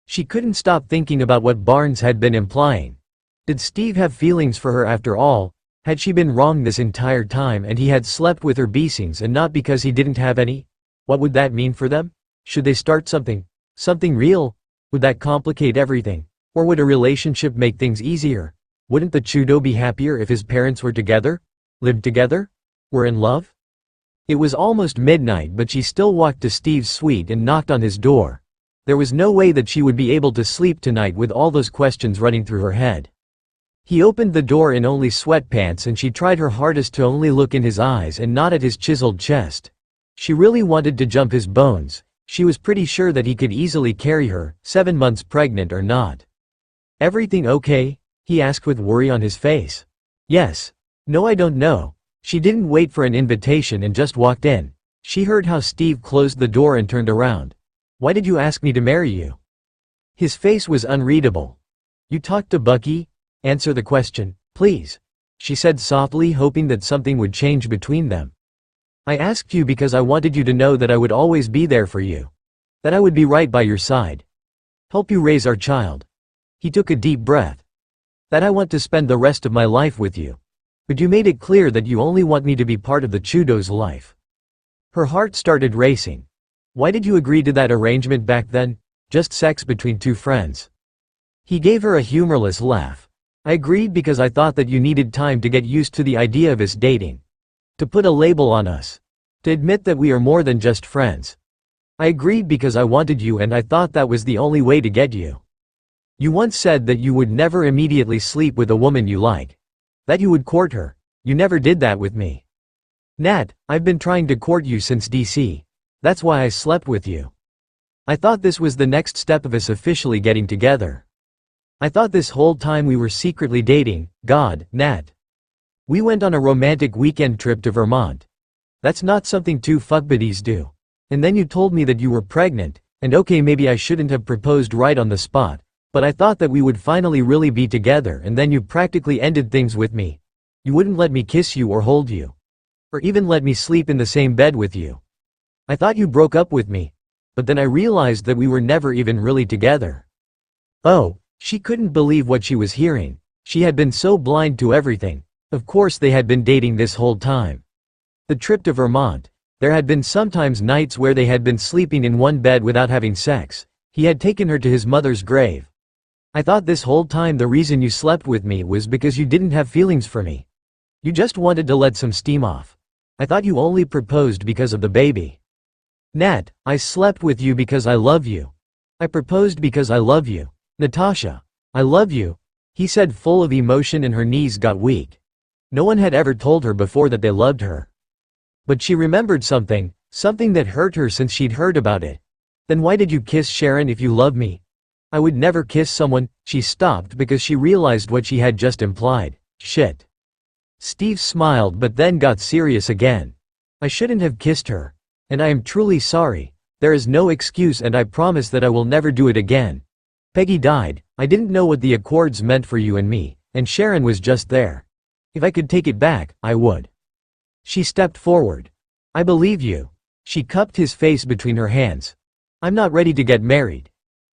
She couldn't stop thinking about what Barnes had been implying. Did Steve have feelings for her after all? Had she been wrong this entire time and he had slept with her beasings and not because he didn't have any? What would that mean for them? Should they start something? Something real? Would that complicate everything? Or would a relationship make things easier? Wouldn't the Chudo be happier if his parents were together? Lived together? Were in love? It was almost midnight, but she still walked to Steve's suite and knocked on his door. There was no way that she would be able to sleep tonight with all those questions running through her head. He opened the door in only sweatpants and she tried her hardest to only look in his eyes and not at his chiseled chest. She really wanted to jump his bones. She was pretty sure that he could easily carry her, 7 months pregnant or not. Everything okay? He asked with worry on his face. Yes. No, I don't know. She didn't wait for an invitation and just walked in. She heard how Steve closed the door and turned around. "Why did you ask me to marry you?" His face was unreadable. "You talked to Bucky? Answer the question, please," she said softly, hoping that something would change between them. "I asked you because I wanted you to know that I would always be there for you. That I would be right by your side. Help you raise our child." He took a deep breath. "That I want to spend the rest of my life with you. But you made it clear that you only want me to be part of the Chudo's life." Her heart started racing. "Why did you agree to that arrangement back then? Just sex between two friends." He gave her a humorless laugh. "I agreed because I thought that you needed time to get used to the idea of us dating. To put a label on us. To admit that we are more than just friends. I agreed because I wanted you and I thought that was the only way to get you. You once said that you would never immediately sleep with a woman you like. That you would court her. You never did that with me. Nat, I've been trying to court you since DC. That's why I slept with you. I thought this was the next step of us officially getting together. I thought this whole time we were secretly dating. God, Nat. We went on a romantic weekend trip to Vermont. That's not something two fuckbuddies do. And then you told me that you were pregnant, and okay, maybe I shouldn't have proposed right on the spot, but I thought that we would finally really be together, and then you practically ended things with me. You wouldn't let me kiss you or hold you. Or even let me sleep in the same bed with you. I thought you broke up with me. But then I realized that we were never even really together." Oh, she couldn't believe what she was hearing. She had been so blind to everything. Of course they had been dating this whole time. The trip to Vermont. There had been sometimes nights where they had been sleeping in one bed without having sex. He had taken her to his mother's grave. "I thought this whole time the reason you slept with me was because you didn't have feelings for me. You just wanted to let some steam off. I thought you only proposed because of the baby. Nat, I slept with you because I love you. I proposed because I love you. Natasha, I love you," he said, full of emotion, and her knees got weak. No one had ever told her before that they loved her. But she remembered something that hurt her since she'd heard about it. "Then why did you kiss Sharon if you love me?" "I would never kiss someone." She stopped because she realized what she had just implied. Shit. Steve smiled but then got serious again. "I shouldn't have kissed her. And I am truly sorry. There is no excuse and I promise that I will never do it again. Peggy died. I didn't know what the accords meant for you and me, and Sharon was just there. If I could take it back, I would." She stepped forward. "I believe you." She cupped his face between her hands. "I'm not ready to get married."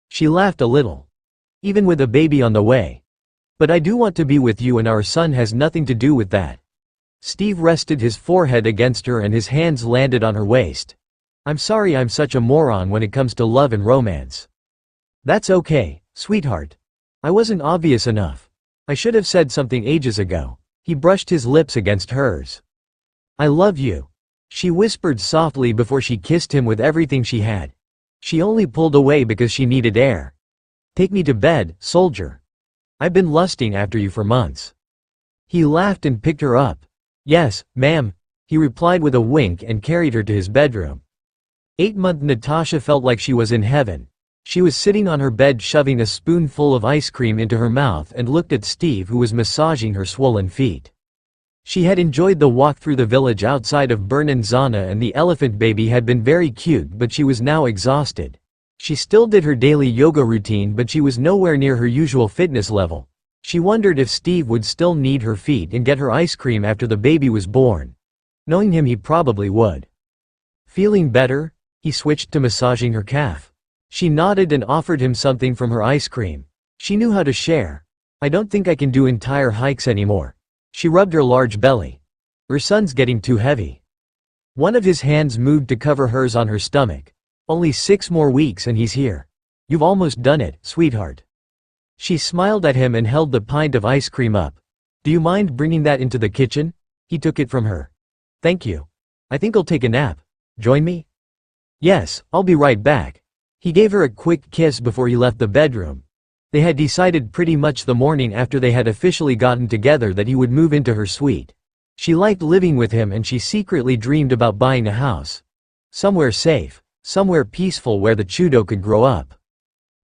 She laughed a little. "Even with a baby on the way. But I do want to be with you and our son has nothing to do with that." Steve rested his forehead against her and his hands landed on her waist. "I'm sorry I'm such a moron when it comes to love and romance." "That's okay, sweetheart. I wasn't obvious enough. I should have said something ages ago." He brushed his lips against hers. "I love you," she whispered softly before she kissed him with everything she had. She only pulled away because she needed air. "Take me to bed, soldier. I've been lusting after you for months." He laughed and picked her up. "Yes, ma'am," he replied with a wink and carried her to his bedroom. 8-month Natasha felt like she was in heaven. She was sitting on her bed shoving a spoonful of ice cream into her mouth and looked at Steve, who was massaging her swollen feet. She had enjoyed the walk through the village outside of Bernanzana and the elephant baby had been very cute, but she was now exhausted. She still did her daily yoga routine, but she was nowhere near her usual fitness level. She wondered if Steve would still need her feet and get her ice cream after the baby was born. Knowing him, he probably would. Feeling better? He switched to massaging her calf. She nodded and offered him something from her ice cream. She knew how to share. "I don't think I can do entire hikes anymore." She rubbed her large belly. "Her son's getting too heavy." One of his hands moved to cover hers on her stomach. "Only 6 more weeks and he's here. You've almost done it, sweetheart." She smiled at him and held the pint of ice cream up. "Do you mind bringing that into the kitchen?" He took it from her. "Thank you. I think I'll take a nap. Join me?" "Yes, I'll be right back." He gave her a quick kiss before he left the bedroom. They had decided pretty much the morning after they had officially gotten together that he would move into her suite. She liked living with him and she secretly dreamed about buying a house. Somewhere safe, somewhere peaceful where the Chudo could grow up.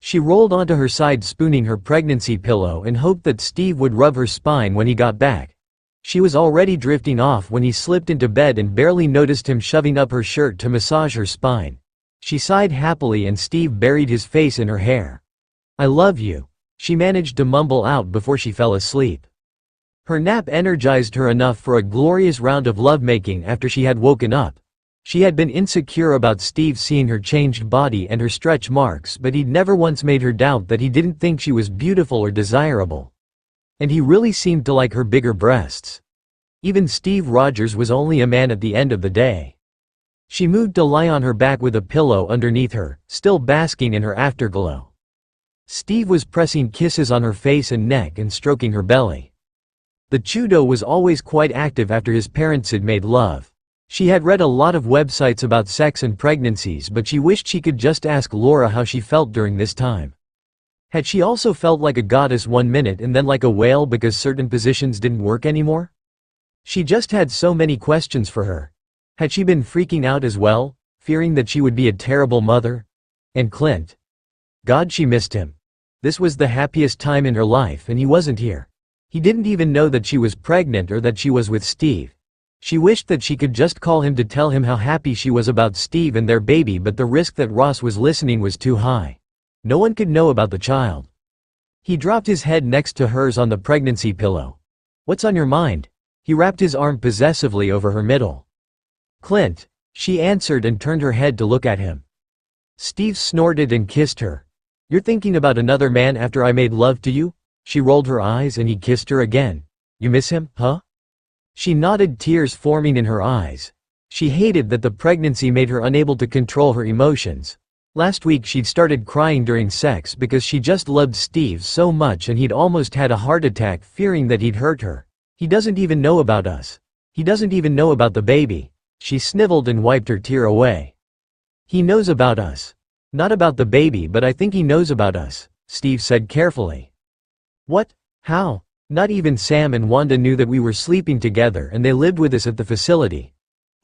She rolled onto her side spooning her pregnancy pillow and hoped that Steve would rub her spine when he got back. She was already drifting off when he slipped into bed and barely noticed him shoving up her shirt to massage her spine. She sighed happily and Steve buried his face in her hair. "I love you," she managed to mumble out before she fell asleep. Her nap energized her enough for a glorious round of lovemaking after she had woken up. She had been insecure about Steve seeing her changed body and her stretch marks, but he'd never once made her doubt that he didn't think she was beautiful or desirable. And he really seemed to like her bigger breasts. Even Steve Rogers was only a man at the end of the day. She moved to lie on her back with a pillow underneath her, still basking in her afterglow. Steve was pressing kisses on her face and neck and stroking her belly. The Chudo was always quite active after his parents had made love. She had read a lot of websites about sex and pregnancies, but she wished she could just ask Laura how she felt during this time. Had she also felt like a goddess one minute and then like a whale because certain positions didn't work anymore? She just had so many questions for her. Had she been freaking out as well, fearing that she would be a terrible mother? And Clint? God, she missed him. This was the happiest time in her life and he wasn't here. He didn't even know that she was pregnant or that she was with Steve. She wished that she could just call him to tell him how happy she was about Steve and their baby, but the risk that Ross was listening was too high. No one could know about the child. He dropped his head next to hers on the pregnancy pillow. "What's on your mind?" He wrapped his arm possessively over her middle. "Clint," she answered and turned her head to look at him. Steve snorted and kissed her. "You're thinking about another man after I made love to you?" She rolled her eyes and he kissed her again. "You miss him, huh?" She nodded, tears forming in her eyes. She hated that the pregnancy made her unable to control her emotions. Last week she'd started crying during sex because she just loved Steve so much and he'd almost had a heart attack fearing that he'd hurt her. "He doesn't even know about us. He doesn't even know about the baby." She sniveled and wiped her tear away. "He knows about us. Not about the baby, but I think he knows about us," Steve said carefully. "What? How?" "Not even Sam and Wanda knew that we were sleeping together and they lived with us at the facility."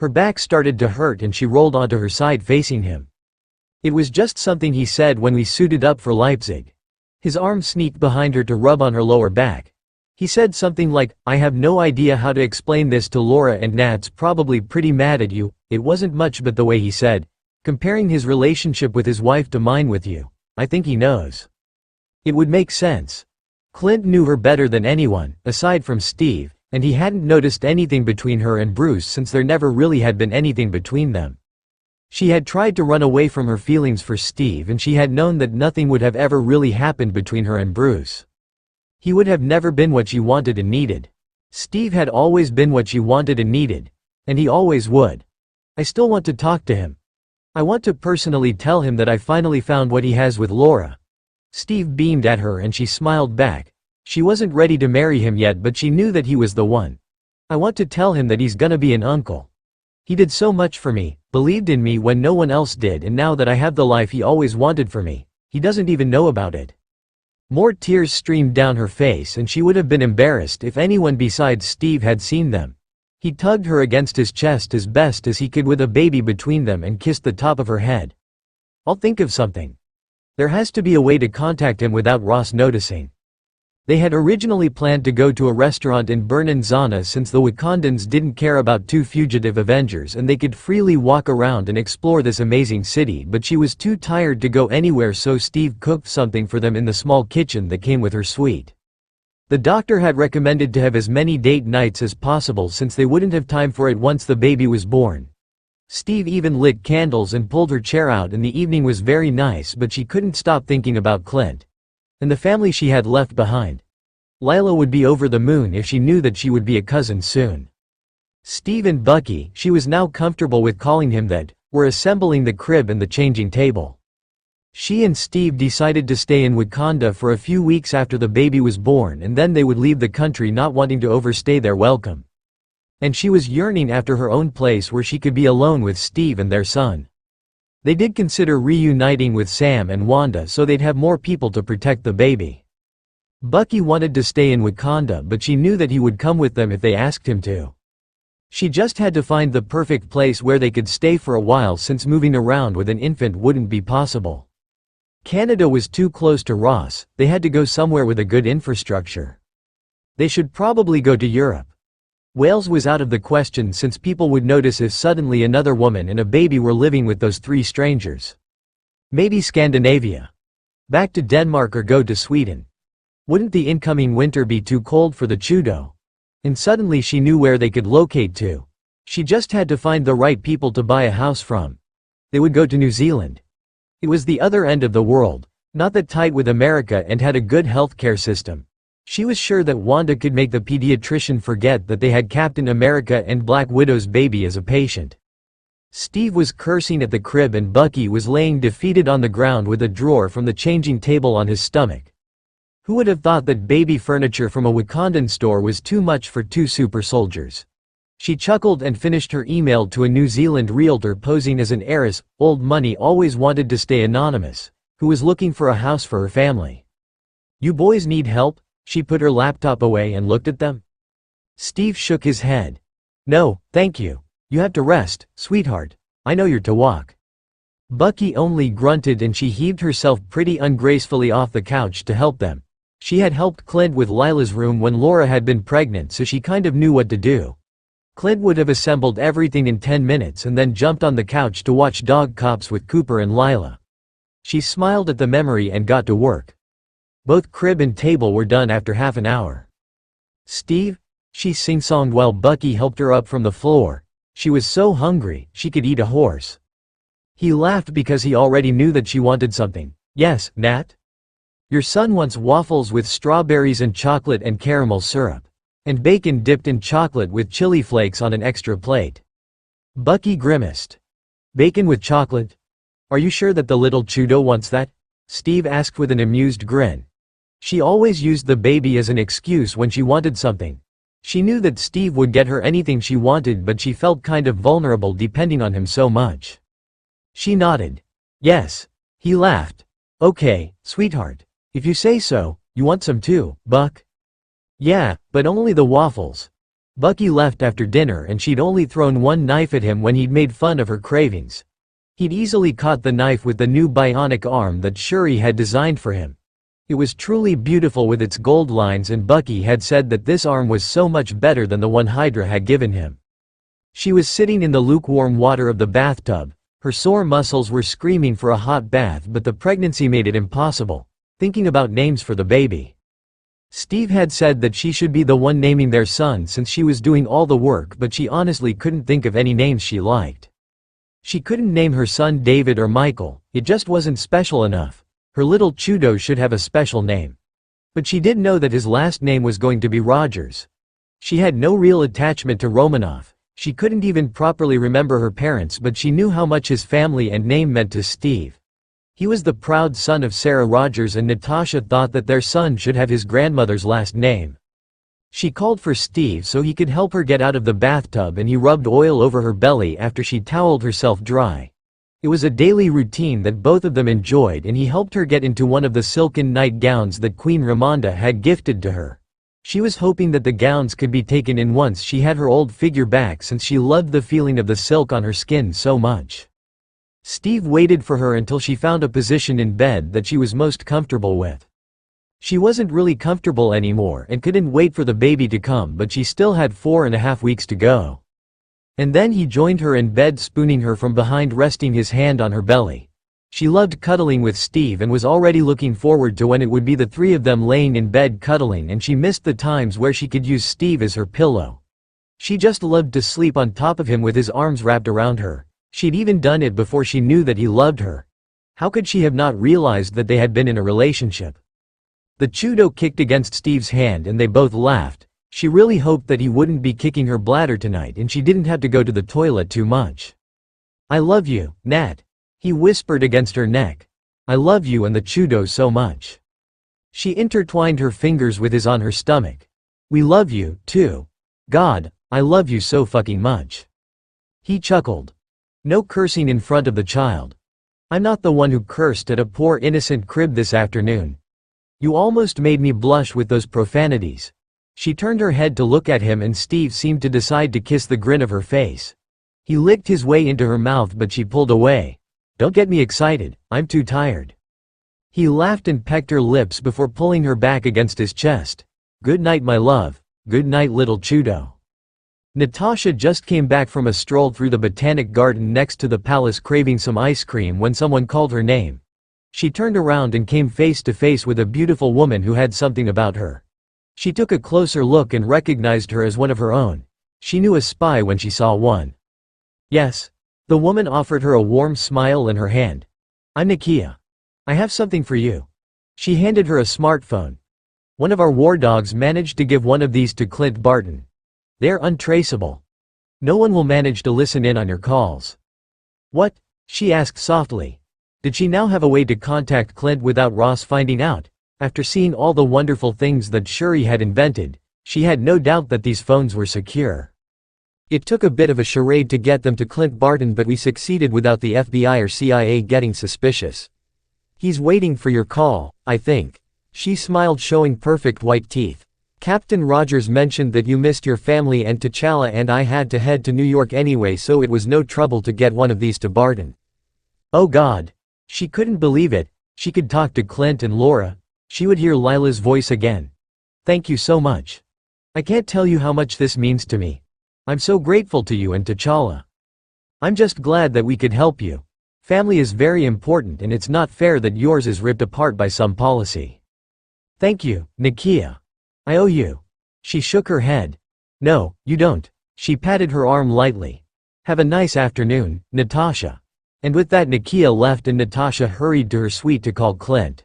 Her back started to hurt and she rolled onto her side facing him. "It was just something he said when we suited up for Leipzig." His arm sneaked behind her to rub on her lower back. He said something like, "I have no idea how to explain this to Laura and Nat's probably pretty mad at you." It wasn't much, but the way he said, comparing his relationship with his wife to mine with you, "I think he knows." It would make sense. Clint knew her better than anyone, aside from Steve, and he hadn't noticed anything between her and Bruce since there never really had been anything between them. She had tried to run away from her feelings for Steve and she had known that nothing would have ever really happened between her and Bruce. He would have never been what she wanted and needed. Steve had always been what she wanted and needed. And he always would. "I still want to talk to him. I want to personally tell him that I finally found what he has with Laura." Steve beamed at her and she smiled back. She wasn't ready to marry him yet, but she knew that he was the one. "I want to tell him that he's gonna be an uncle. He did so much for me, believed in me when no one else did, and now that I have the life he always wanted for me, he doesn't even know about it." More tears streamed down her face and she would have been embarrassed if anyone besides Steve had seen them. He tugged her against his chest as best as he could with a baby between them and kissed the top of her head. "I'll think of something. There has to be a way to contact him without Ross noticing." They had originally planned to go to a restaurant in Bernanzana since the Wakandans didn't care about two fugitive Avengers and they could freely walk around and explore this amazing city, but she was too tired to go anywhere, so Steve cooked something for them in the small kitchen that came with her suite. The doctor had recommended to have as many date nights as possible since they wouldn't have time for it once the baby was born. Steve even lit candles and pulled her chair out, and the evening was very nice, but she couldn't stop thinking about Clint. And the family she had left behind. Lila would be over the moon if she knew that she would be a cousin soon. Steve and Bucky, she was now comfortable with calling him that, were assembling the crib and the changing table. She and Steve decided to stay in Wakanda for a few weeks after the baby was born, and then they would leave the country, not wanting to overstay their welcome. And she was yearning after her own place where she could be alone with Steve and their son. They did consider reuniting with Sam and Wanda so they'd have more people to protect the baby. Bucky wanted to stay in Wakanda, but she knew that he would come with them if they asked him to. She just had to find the perfect place where they could stay for a while, since moving around with an infant wouldn't be possible. Canada was too close to Ross, they had to go somewhere with a good infrastructure. They should probably go to Europe. Wales was out of the question since people would notice if suddenly another woman and a baby were living with those three strangers. Maybe Scandinavia. Back to Denmark or go to Sweden. Wouldn't the incoming winter be too cold for the Chudo? And suddenly she knew where they could locate to. She just had to find the right people to buy a house from. They would go to New Zealand. It was the other end of the world, not that tight with America, and had a good healthcare system. She was sure that Wanda could make the pediatrician forget that they had Captain America and Black Widow's baby as a patient. Steve was cursing at the crib and Bucky was laying defeated on the ground with a drawer from the changing table on his stomach. Who would have thought that baby furniture from a Wakandan store was too much for two super soldiers? She chuckled and finished her email to a New Zealand realtor posing as an heiress, old money always wanted to stay anonymous, who was looking for a house for her family. "You boys need help?" She put her laptop away and looked at them. Steve shook his head. "No, thank you. You have to rest, sweetheart. I know you're to walk." Bucky only grunted and she heaved herself pretty ungracefully off the couch to help them. She had helped Clint with Lila's room when Laura had been pregnant, so she kind of knew what to do. Clint would have assembled everything in 10 minutes and then jumped on the couch to watch Dog Cops with Cooper and Lila. She smiled at the memory and got to work. Both crib and table were done after half an hour. "Steve?" She sing-songed while Bucky helped her up from the floor. She was so hungry, she could eat a horse. He laughed because he already knew that she wanted something. "Yes, Nat? Your son wants waffles with strawberries and chocolate and caramel syrup. And bacon dipped in chocolate with chili flakes on an extra plate." Bucky grimaced. "Bacon with chocolate? Are you sure that the little Chudo wants that?" Steve asked with an amused grin. She always used the baby as an excuse when she wanted something. She knew that Steve would get her anything she wanted, but she felt kind of vulnerable depending on him so much. She nodded. "Yes." He laughed. "Okay, sweetheart. If you say so. You want some too, Buck?" "Yeah, but only the waffles." Bucky left after dinner and she'd only thrown one knife at him when he'd made fun of her cravings. He'd easily caught the knife with the new bionic arm that Shuri had designed for him. It was truly beautiful with its gold lines, and Bucky had said that this arm was so much better than the one Hydra had given him. She was sitting in the lukewarm water of the bathtub. Her sore muscles were screaming for a hot bath, but the pregnancy made it impossible, thinking about names for the baby. Steve had said that she should be the one naming their son since she was doing all the work, but she honestly couldn't think of any names she liked. She couldn't name her son David or Michael, it just wasn't special enough. Her little Chudo should have a special name. But she did know that his last name was going to be Rogers. She had no real attachment to Romanoff. She couldn't even properly remember her parents, but she knew how much his family and name meant to Steve. He was the proud son of Sarah Rogers, and Natasha thought that their son should have his grandmother's last name. She called for Steve so he could help her get out of the bathtub, and he rubbed oil over her belly after she toweled herself dry. It was a daily routine that both of them enjoyed, and he helped her get into one of the silken nightgowns that Queen Ramonda had gifted to her. She was hoping that the gowns could be taken in once she had her old figure back, since she loved the feeling of the silk on her skin so much. Steve waited for her until she found a position in bed that she was most comfortable with. She wasn't really comfortable anymore and couldn't wait for the baby to come, but she still had 4.5 weeks to go. And then he joined her in bed, spooning her from behind, resting his hand on her belly. She loved cuddling with Steve and was already looking forward to when it would be the three of them laying in bed cuddling, and she missed the times where she could use Steve as her pillow. She just loved to sleep on top of him with his arms wrapped around her. She'd even done it before she knew that he loved her. How could she have not realized that they had been in a relationship? The Chudo kicked against Steve's hand and they both laughed. She really hoped that he wouldn't be kicking her bladder tonight and she didn't have to go to the toilet too much. "I love you, Nat," he whispered against her neck. "I love you and the Chudo so much." She intertwined her fingers with his on her stomach. "We love you, too. God, I love you so fucking much." He chuckled. "No cursing in front of the child. I'm not the one who cursed at a poor innocent crib this afternoon. You almost made me blush with those profanities." She turned her head to look at him and Steve seemed to decide to kiss the grin of her face. He licked his way into her mouth, but she pulled away. "Don't get me excited, I'm too tired." He laughed and pecked her lips before pulling her back against his chest. "Good night, my love. Good night, little Chudo." Natasha just came back from a stroll through the botanic garden next to the palace craving some ice cream when someone called her name. She turned around and came face to face with a beautiful woman who had something about her. She took a closer look and recognized her as one of her own. She knew a spy when she saw one. Yes. The woman offered her a warm smile and her hand. I'm Nakia. I have something for you. She handed her a smartphone. One of our war dogs managed to give one of these to Clint Barton. They're untraceable. No one will manage to listen in on your calls. What? She asked softly. Did she now have a way to contact Clint without Ross finding out? After seeing all the wonderful things that Shuri had invented, she had no doubt that these phones were secure. It took a bit of a charade to get them to Clint Barton, but we succeeded without the FBI or CIA getting suspicious. He's waiting for your call, I think. She smiled, showing perfect white teeth. Captain Rogers mentioned that you missed your family and T'Challa, and I had to head to New York anyway, so it was no trouble to get one of these to Barton. Oh God. She couldn't believe it. She could talk to Clint and Laura. She would hear Lila's voice again. Thank you so much. I can't tell you how much this means to me. I'm so grateful to you and T'Challa. I'm just glad that we could help you. Family is very important, and it's not fair that yours is ripped apart by some policy. Thank you, Nakia. I owe you. She shook her head. No, you don't. She patted her arm lightly. Have a nice afternoon, Natasha. And with that, Nakia left and Natasha hurried to her suite to call Clint.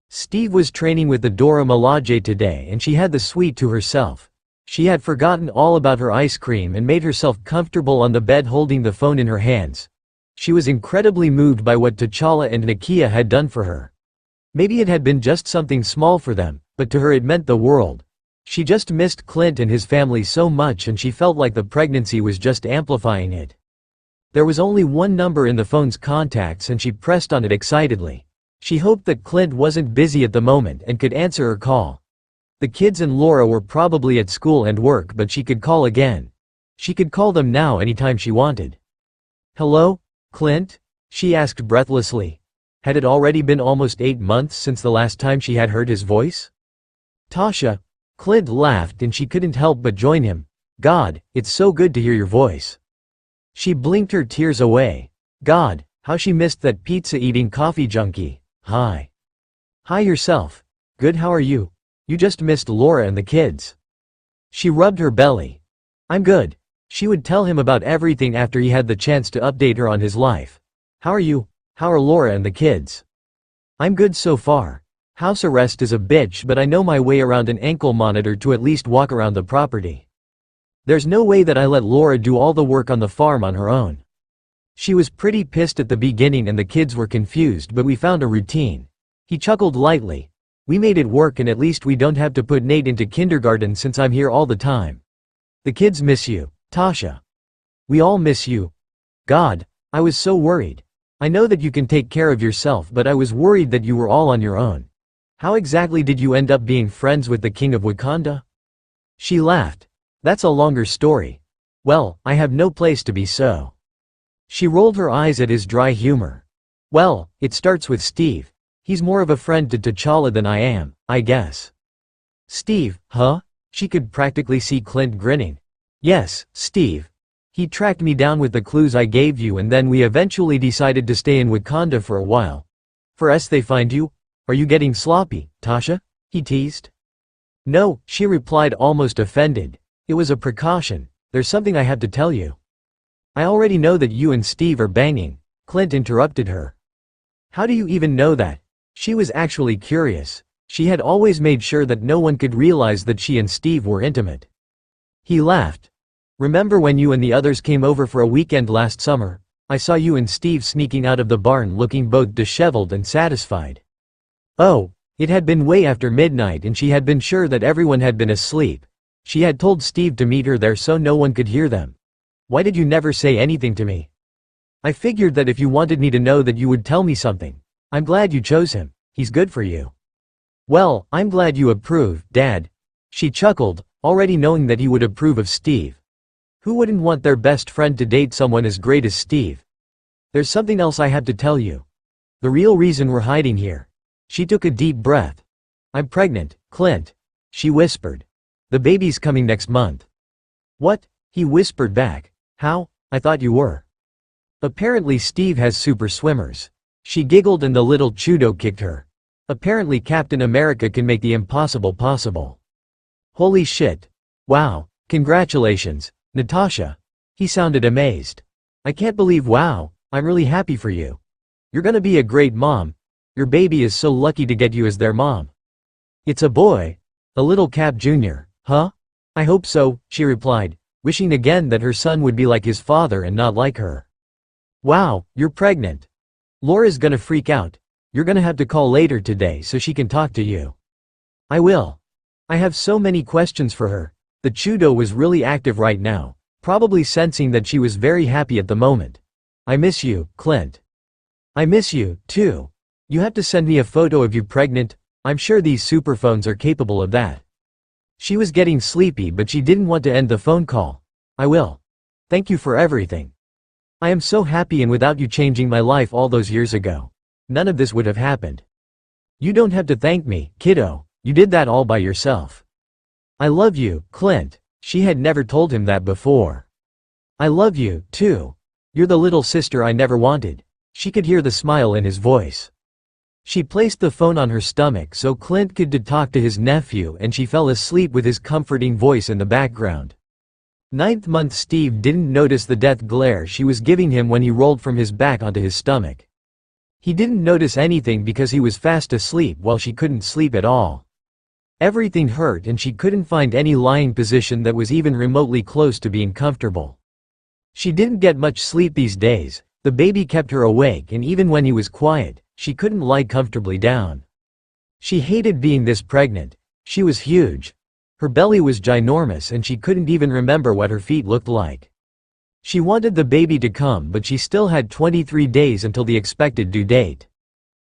Steve was training with the Dora Milaje today, and she had the suite to herself. She had forgotten all about her ice cream and made herself comfortable on the bed holding the phone in her hands. She was incredibly moved by what T'Challa and Nakia had done for her. Maybe it had been just something small for them, but to her it meant the world. She just missed Clint and his family so much, and she felt like the pregnancy was just amplifying it. There was only one number in the phone's contacts, and she pressed on it excitedly. She hoped that Clint wasn't busy at the moment and could answer her call. The kids and Laura were probably at school and work, but she could call again. She could call them now anytime she wanted. Hello, Clint? She asked breathlessly. Had it already been almost 8 months since the last time she had heard his voice? Tasha. Clint laughed, and she couldn't help but join him. God, it's so good to hear your voice. She blinked her tears away. God, how she missed that pizza-eating coffee junkie. Hi. Hi yourself. Good, how are you? You just missed Laura and the kids. She rubbed her belly. I'm good. She would tell him about everything after he had the chance to update her on his life. How are you? How are Laura and the kids? I'm good so far. House arrest is a bitch, but I know my way around an ankle monitor to at least walk around the property. There's no way that I let Laura do all the work on the farm on her own. She was pretty pissed at the beginning and the kids were confused, but we found a routine. He chuckled lightly. We made it work, and at least we don't have to put Nate into kindergarten since I'm here all the time. The kids miss you, Tasha. We all miss you. God, I was so worried. I know that you can take care of yourself, but I was worried that you were all on your own. How exactly did you end up being friends with the King of Wakanda? She laughed. That's a longer story. Well, I have no place to be, so. She rolled her eyes at his dry humor. Well, it starts with Steve. He's more of a friend to T'Challa than I am, I guess. Steve, huh? She could practically see Clint grinning. Yes, Steve. He tracked me down with the clues I gave you, and then we eventually decided to stay in Wakanda for a while. For us, they find you? Are you getting sloppy, Tasha? He teased. No, she replied, almost offended. It was a precaution. There's something I have to tell you. I already know that you and Steve are banging. Clint interrupted her. How do you even know that? She was actually curious. She had always made sure that no one could realize that she and Steve were intimate. He laughed. Remember when you and the others came over for a weekend last summer? I saw you and Steve sneaking out of the barn looking both disheveled and satisfied. Oh, it had been way after midnight, and she had been sure that everyone had been asleep. She had told Steve to meet her there so no one could hear them. Why did you never say anything to me? I figured that if you wanted me to know that you would tell me something. I'm glad you chose him. He's good for you. Well, I'm glad you approve, Dad. She chuckled, already knowing that he would approve of Steve. Who wouldn't want their best friend to date someone as great as Steve? There's something else I have to tell you. The real reason we're hiding here. She took a deep breath. I'm pregnant, Clint. She whispered. The baby's coming next month. What? He whispered back. How? I thought you were. Apparently Steve has super swimmers. She giggled and the little chudo kicked her. Apparently Captain America can make the impossible possible. Holy shit. Wow, congratulations, Natasha. He sounded amazed. I can't believe wow, I'm really happy for you. You're gonna be a great mom. Your baby is so lucky to get you as their mom. It's a boy. A little Cap Jr., huh? I hope so, she replied, wishing again that her son would be like his father and not like her. Wow, you're pregnant. Laura's gonna freak out. You're gonna have to call later today so she can talk to you. I will. I have so many questions for her. The chudo was really active right now, probably sensing that she was very happy at the moment. I miss you, Clint. I miss you, too. You have to send me a photo of you pregnant. I'm sure these superphones are capable of that. She was getting sleepy but she didn't want to end the phone call. I will. Thank you for everything. I am so happy, and without you changing my life all those years ago, none of this would have happened. You don't have to thank me, kiddo, you did that all by yourself. I love you, Clint. She had never told him that before. I love you, too. You're the little sister I never wanted. She could hear the smile in his voice. She placed the phone on her stomach so Clint could talk to his nephew, and she fell asleep with his comforting voice in the background. Ninth month Steve didn't notice the death glare she was giving him when he rolled from his back onto his stomach. He didn't notice anything because he was fast asleep while she couldn't sleep at all. Everything hurt and she couldn't find any lying position that was even remotely close to being comfortable. She didn't get much sleep these days. The baby kept her awake, and even when he was quiet, she couldn't lie comfortably down. She hated being this pregnant. She was huge. Her belly was ginormous and she couldn't even remember what her feet looked like. She wanted the baby to come, but she still had 23 days until the expected due date.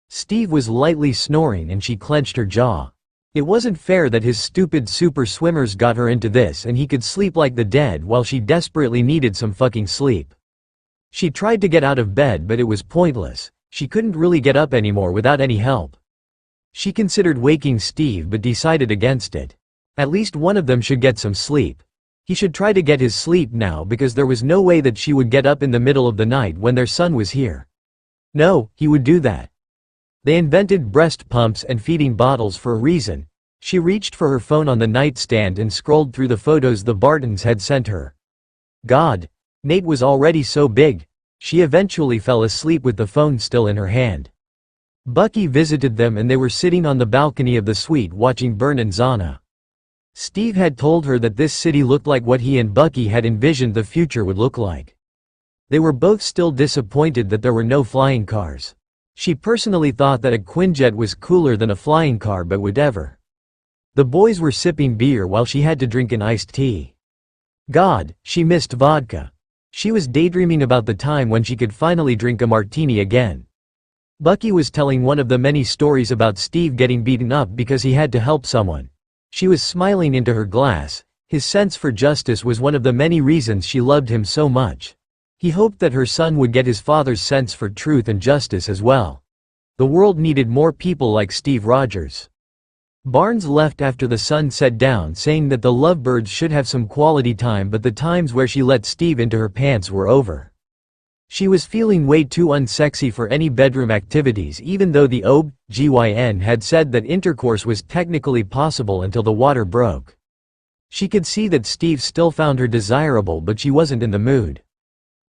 Steve was lightly snoring and she clenched her jaw. It wasn't fair that his stupid super swimmers got her into this and he could sleep like the dead while she desperately needed some fucking sleep. She tried to get out of bed but it was pointless. She couldn't really get up anymore without any help. She considered waking Steve but decided against it. At least one of them should get some sleep. He should try to get his sleep now because there was no way that she would get up in the middle of the night when their son was here. No, he would do that. They invented breast pumps and feeding bottles for a reason. She reached for her phone on the nightstand and scrolled through the photos the Bartons had sent her. God, Nate was already so big. She eventually fell asleep with the phone still in her hand. Bucky visited them and they were sitting on the balcony of the suite watching Bern and Zana. Steve had told her that this city looked like what he and Bucky had envisioned the future would look like. They were both still disappointed that there were no flying cars. She personally thought that a Quinjet was cooler than a flying car, but whatever. The boys were sipping beer while she had to drink an iced tea. God, she missed vodka. She was daydreaming about the time when she could finally drink a martini again. Bucky was telling one of the many stories about Steve getting beaten up because he had to help someone. She was smiling into her glass. His sense for justice was one of the many reasons she loved him so much. He hoped that her son would get his father's sense for truth and justice as well. The world needed more people like Steve Rogers. Barnes left after the sun set down, saying that the lovebirds should have some quality time, but the times where she let Steve into her pants were over. She was feeling way too unsexy for any bedroom activities, even though the OB/GYN had said that intercourse was technically possible until the water broke. She could see that Steve still found her desirable, but she wasn't in the mood.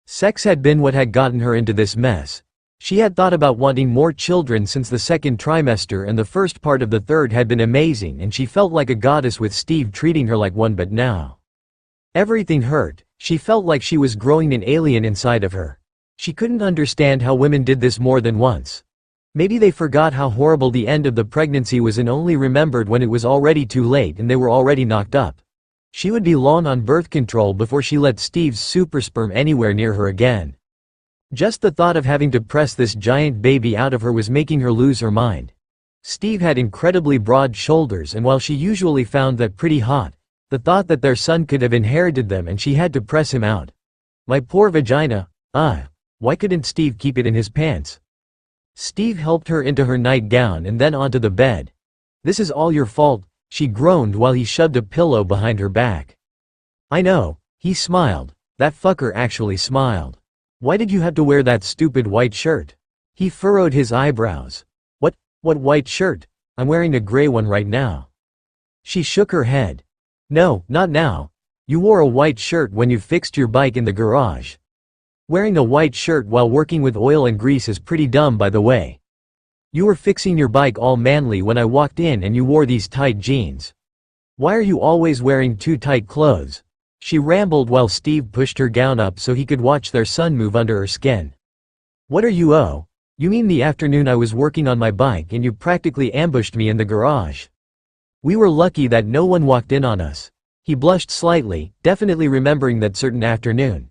Sex had been what had gotten her into this mess. She had thought about wanting more children since the second trimester, and the first part of the third had been amazing and she felt like a goddess with Steve treating her like one, but now everything hurt. She felt like she was growing an alien inside of her. She couldn't understand how women did this more than once. Maybe they forgot how horrible the end of the pregnancy was and only remembered when it was already too late and they were already knocked up. She would be long on birth control before she let Steve's supersperm anywhere near her again. Just the thought of having to press this giant baby out of her was making her lose her mind. Steve had incredibly broad shoulders, and while she usually found that pretty hot, the thought that their son could have inherited them and she had to press him out. My poor vagina, why couldn't Steve keep it in his pants? Steve helped her into her nightgown and then onto the bed. This is all your fault, she groaned while he shoved a pillow behind her back. I know, He smiled. That fucker actually smiled. Why did you have to wear that stupid white shirt? He furrowed his eyebrows. What white shirt? I'm wearing a gray one right now. She shook her head. No, not now. You wore a white shirt when you fixed your bike in the garage. Wearing a white shirt while working with oil and grease is pretty dumb, by the way. You were fixing your bike all manly when I walked in and you wore these tight jeans. Why are you always wearing too tight clothes? She rambled while Steve pushed her gown up so he could watch their sun move under her skin. What are you? Oh, you mean the afternoon I was working on my bike and you practically ambushed me in the garage. We were lucky that no one walked in on us. He blushed slightly, definitely remembering that certain afternoon.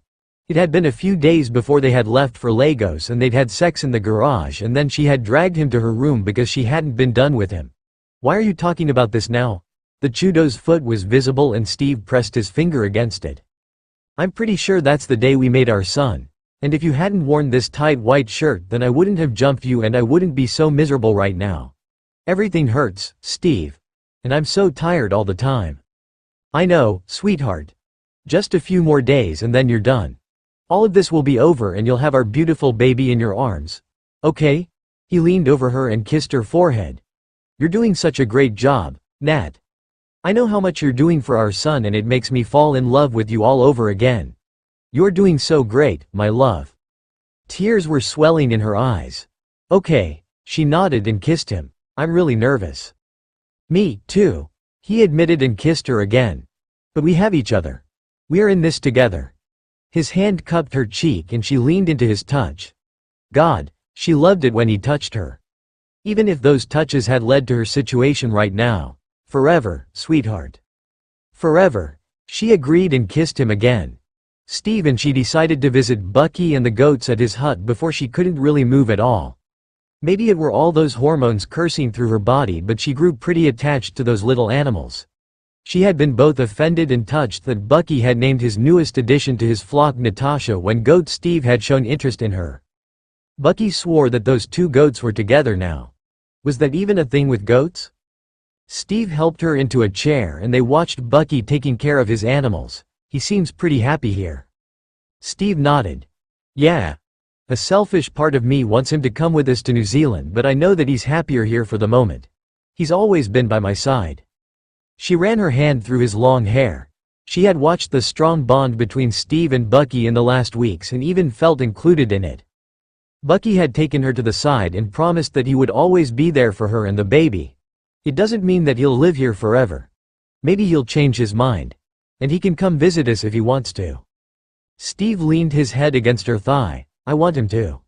It had been a few days before they had left for Lagos and they'd had sex in the garage, and then she had dragged him to her room because she hadn't been done with him. Why are you talking about this now? The Chudo's foot was visible and Steve pressed his finger against it. I'm pretty sure that's the day we made our son. And if you hadn't worn this tight white shirt then I wouldn't have jumped you and I wouldn't be so miserable right now. Everything hurts, Steve. And I'm so tired all the time. I know, sweetheart. Just a few more days and then you're done. All of this will be over and you'll have our beautiful baby in your arms. Okay? He leaned over her and kissed her forehead. You're doing such a great job, Nat. I know how much you're doing for our son and it makes me fall in love with you all over again. You're doing so great, my love. Tears were swelling in her eyes. Okay, she nodded and kissed him. I'm really nervous. Me, too. He admitted and kissed her again. But we have each other. We are in this together. His hand cupped her cheek and she leaned into his touch. God, she loved it when he touched her. Even if those touches had led to her situation right now. Forever, sweetheart. Forever. She agreed and kissed him again. Steve and she decided to visit Bucky and the goats at his hut before she couldn't really move at all. Maybe it were all those hormones coursing through her body, but she grew pretty attached to those little animals. She had been both offended and touched that Bucky had named his newest addition to his flock Natasha when Goat Steve had shown interest in her. Bucky swore that those two goats were together now. Was that even a thing with goats? Steve helped her into a chair and they watched Bucky taking care of his animals. He seems pretty happy here. Steve nodded. Yeah. A selfish part of me wants him to come with us to New Zealand, but I know that he's happier here for the moment. He's always been by my side. She ran her hand through his long hair. She had watched the strong bond between Steve and Bucky in the last weeks and even felt included in it. Bucky had taken her to the side and promised that he would always be there for her and the baby. It doesn't mean that he'll live here forever. Maybe he'll change his mind. And he can come visit us if he wants to. Steve leaned his head against her thigh. I want him to.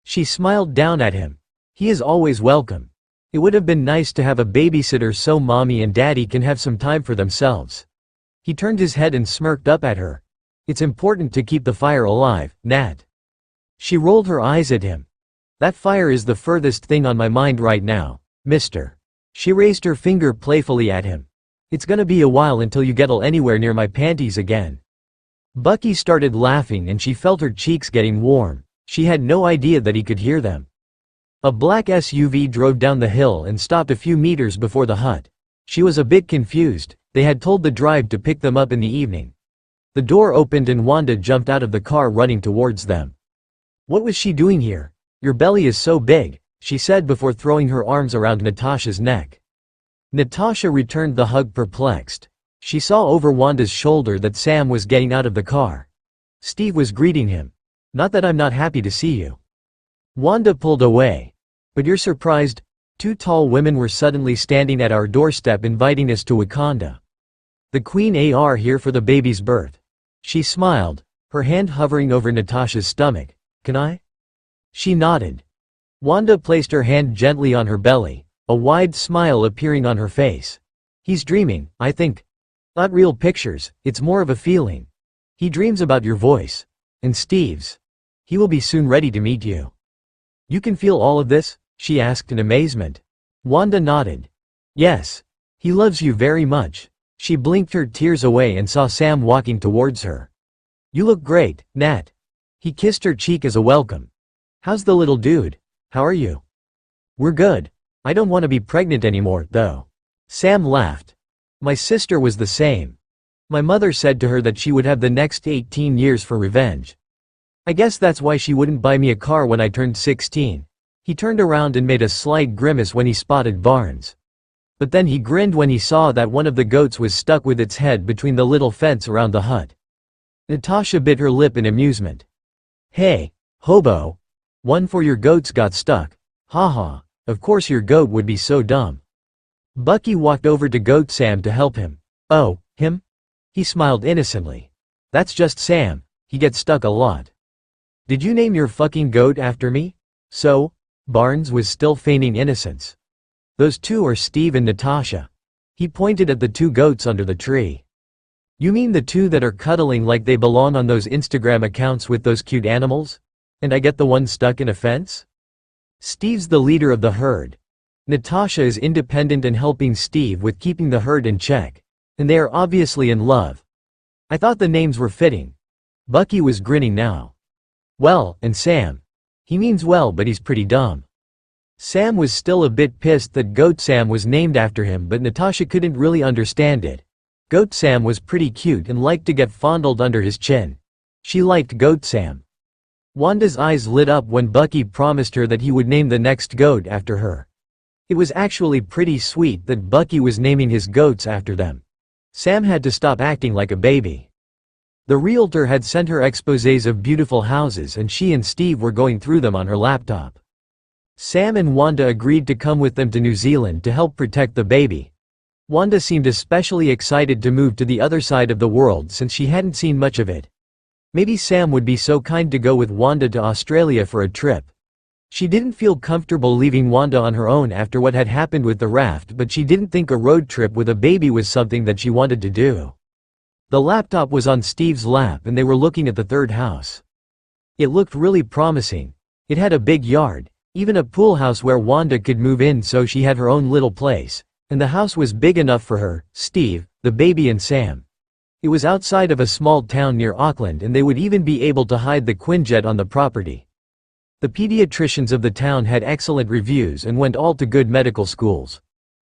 She smiled down at him. He is always welcome. It would have been nice to have a babysitter so mommy and daddy can have some time for themselves. He turned his head and smirked up at her. It's important to keep the fire alive, Nat. She rolled her eyes at him. That fire is the furthest thing on my mind right now, mister. She raised her finger playfully at him. It's gonna be a while until you get anywhere near my panties again. Bucky started laughing and she felt her cheeks getting warm. She had no idea that he could hear them. A black SUV drove down the hill and stopped a few meters before the hut. She was a bit confused. They had told the drive to pick them up in the evening. The door opened and Wanda jumped out of the car running towards them. What was she doing here? Your belly is so big, she said before throwing her arms around Natasha's neck. Natasha returned the hug perplexed. She saw over Wanda's shoulder that Sam was getting out of the car. Steve was greeting him. Not that I'm not happy to see you. Wanda pulled away. But you're surprised? Two tall women were suddenly standing at our doorstep inviting us to Wakanda. The Queen are here for the baby's birth. She smiled, her hand hovering over Natasha's stomach. Can I? She nodded. Wanda placed her hand gently on her belly, a wide smile appearing on her face. He's dreaming, I think. Not real pictures, it's more of a feeling. He dreams about your voice. And Steve's. He will be soon ready to meet you. You can feel all of this? She asked in amazement. Wanda nodded. Yes. He loves you very much. She blinked her tears away and saw Sam walking towards her. You look great, Nat. He kissed her cheek as a welcome. How's the little dude? How are you? We're good. I don't want to be pregnant anymore, though. Sam laughed. My sister was the same. My mother said to her that she would have the next 18 years for revenge. I guess that's why she wouldn't buy me a car when I turned 16. He turned around and made a slight grimace when he spotted Barnes. But then he grinned when he saw that one of the goats was stuck with its head between the little fence around the hut. Natasha bit her lip in amusement. Hey, hobo. One for your goats got stuck. Haha, of course your goat would be so dumb. Bucky walked over to Goat Sam to help him. Oh, him? He smiled innocently. That's just Sam, he gets stuck a lot. Did you name your fucking goat after me? So? Barnes was still feigning innocence. Those two are Steve and Natasha. He pointed at the two goats under the tree. You mean the two that are cuddling like they belong on those Instagram accounts with those cute animals? And I get the one stuck in a fence? Steve's the leader of the herd. Natasha is independent and helping Steve with keeping the herd in check. And they are obviously in love. I thought the names were fitting. Bucky was grinning now. Well, and Sam. He means well, but he's pretty dumb. Sam was still a bit pissed that Goat Sam was named after him, but Natasha couldn't really understand it. Goat Sam was pretty cute and liked to get fondled under his chin. She liked Goat Sam. Wanda's eyes lit up when Bucky promised her that he would name the next goat after her. It was actually pretty sweet that Bucky was naming his goats after them. Sam had to stop acting like a baby. The realtor had sent her exposés of beautiful houses and she and Steve were going through them on her laptop. Sam and Wanda agreed to come with them to New Zealand to help protect the baby. Wanda seemed especially excited to move to the other side of the world since she hadn't seen much of it. Maybe Sam would be so kind to go with Wanda to Australia for a trip. She didn't feel comfortable leaving Wanda on her own after what had happened with the raft, but she didn't think a road trip with a baby was something that she wanted to do. The laptop was on Steve's lap and they were looking at the third house. It looked really promising. It had a big yard, even a pool house where Wanda could move in so she had her own little place, and the house was big enough for her, Steve, the baby and Sam. It was outside of a small town near Auckland and they would even be able to hide the Quinjet on the property. The pediatricians of the town had excellent reviews and went all to good medical schools.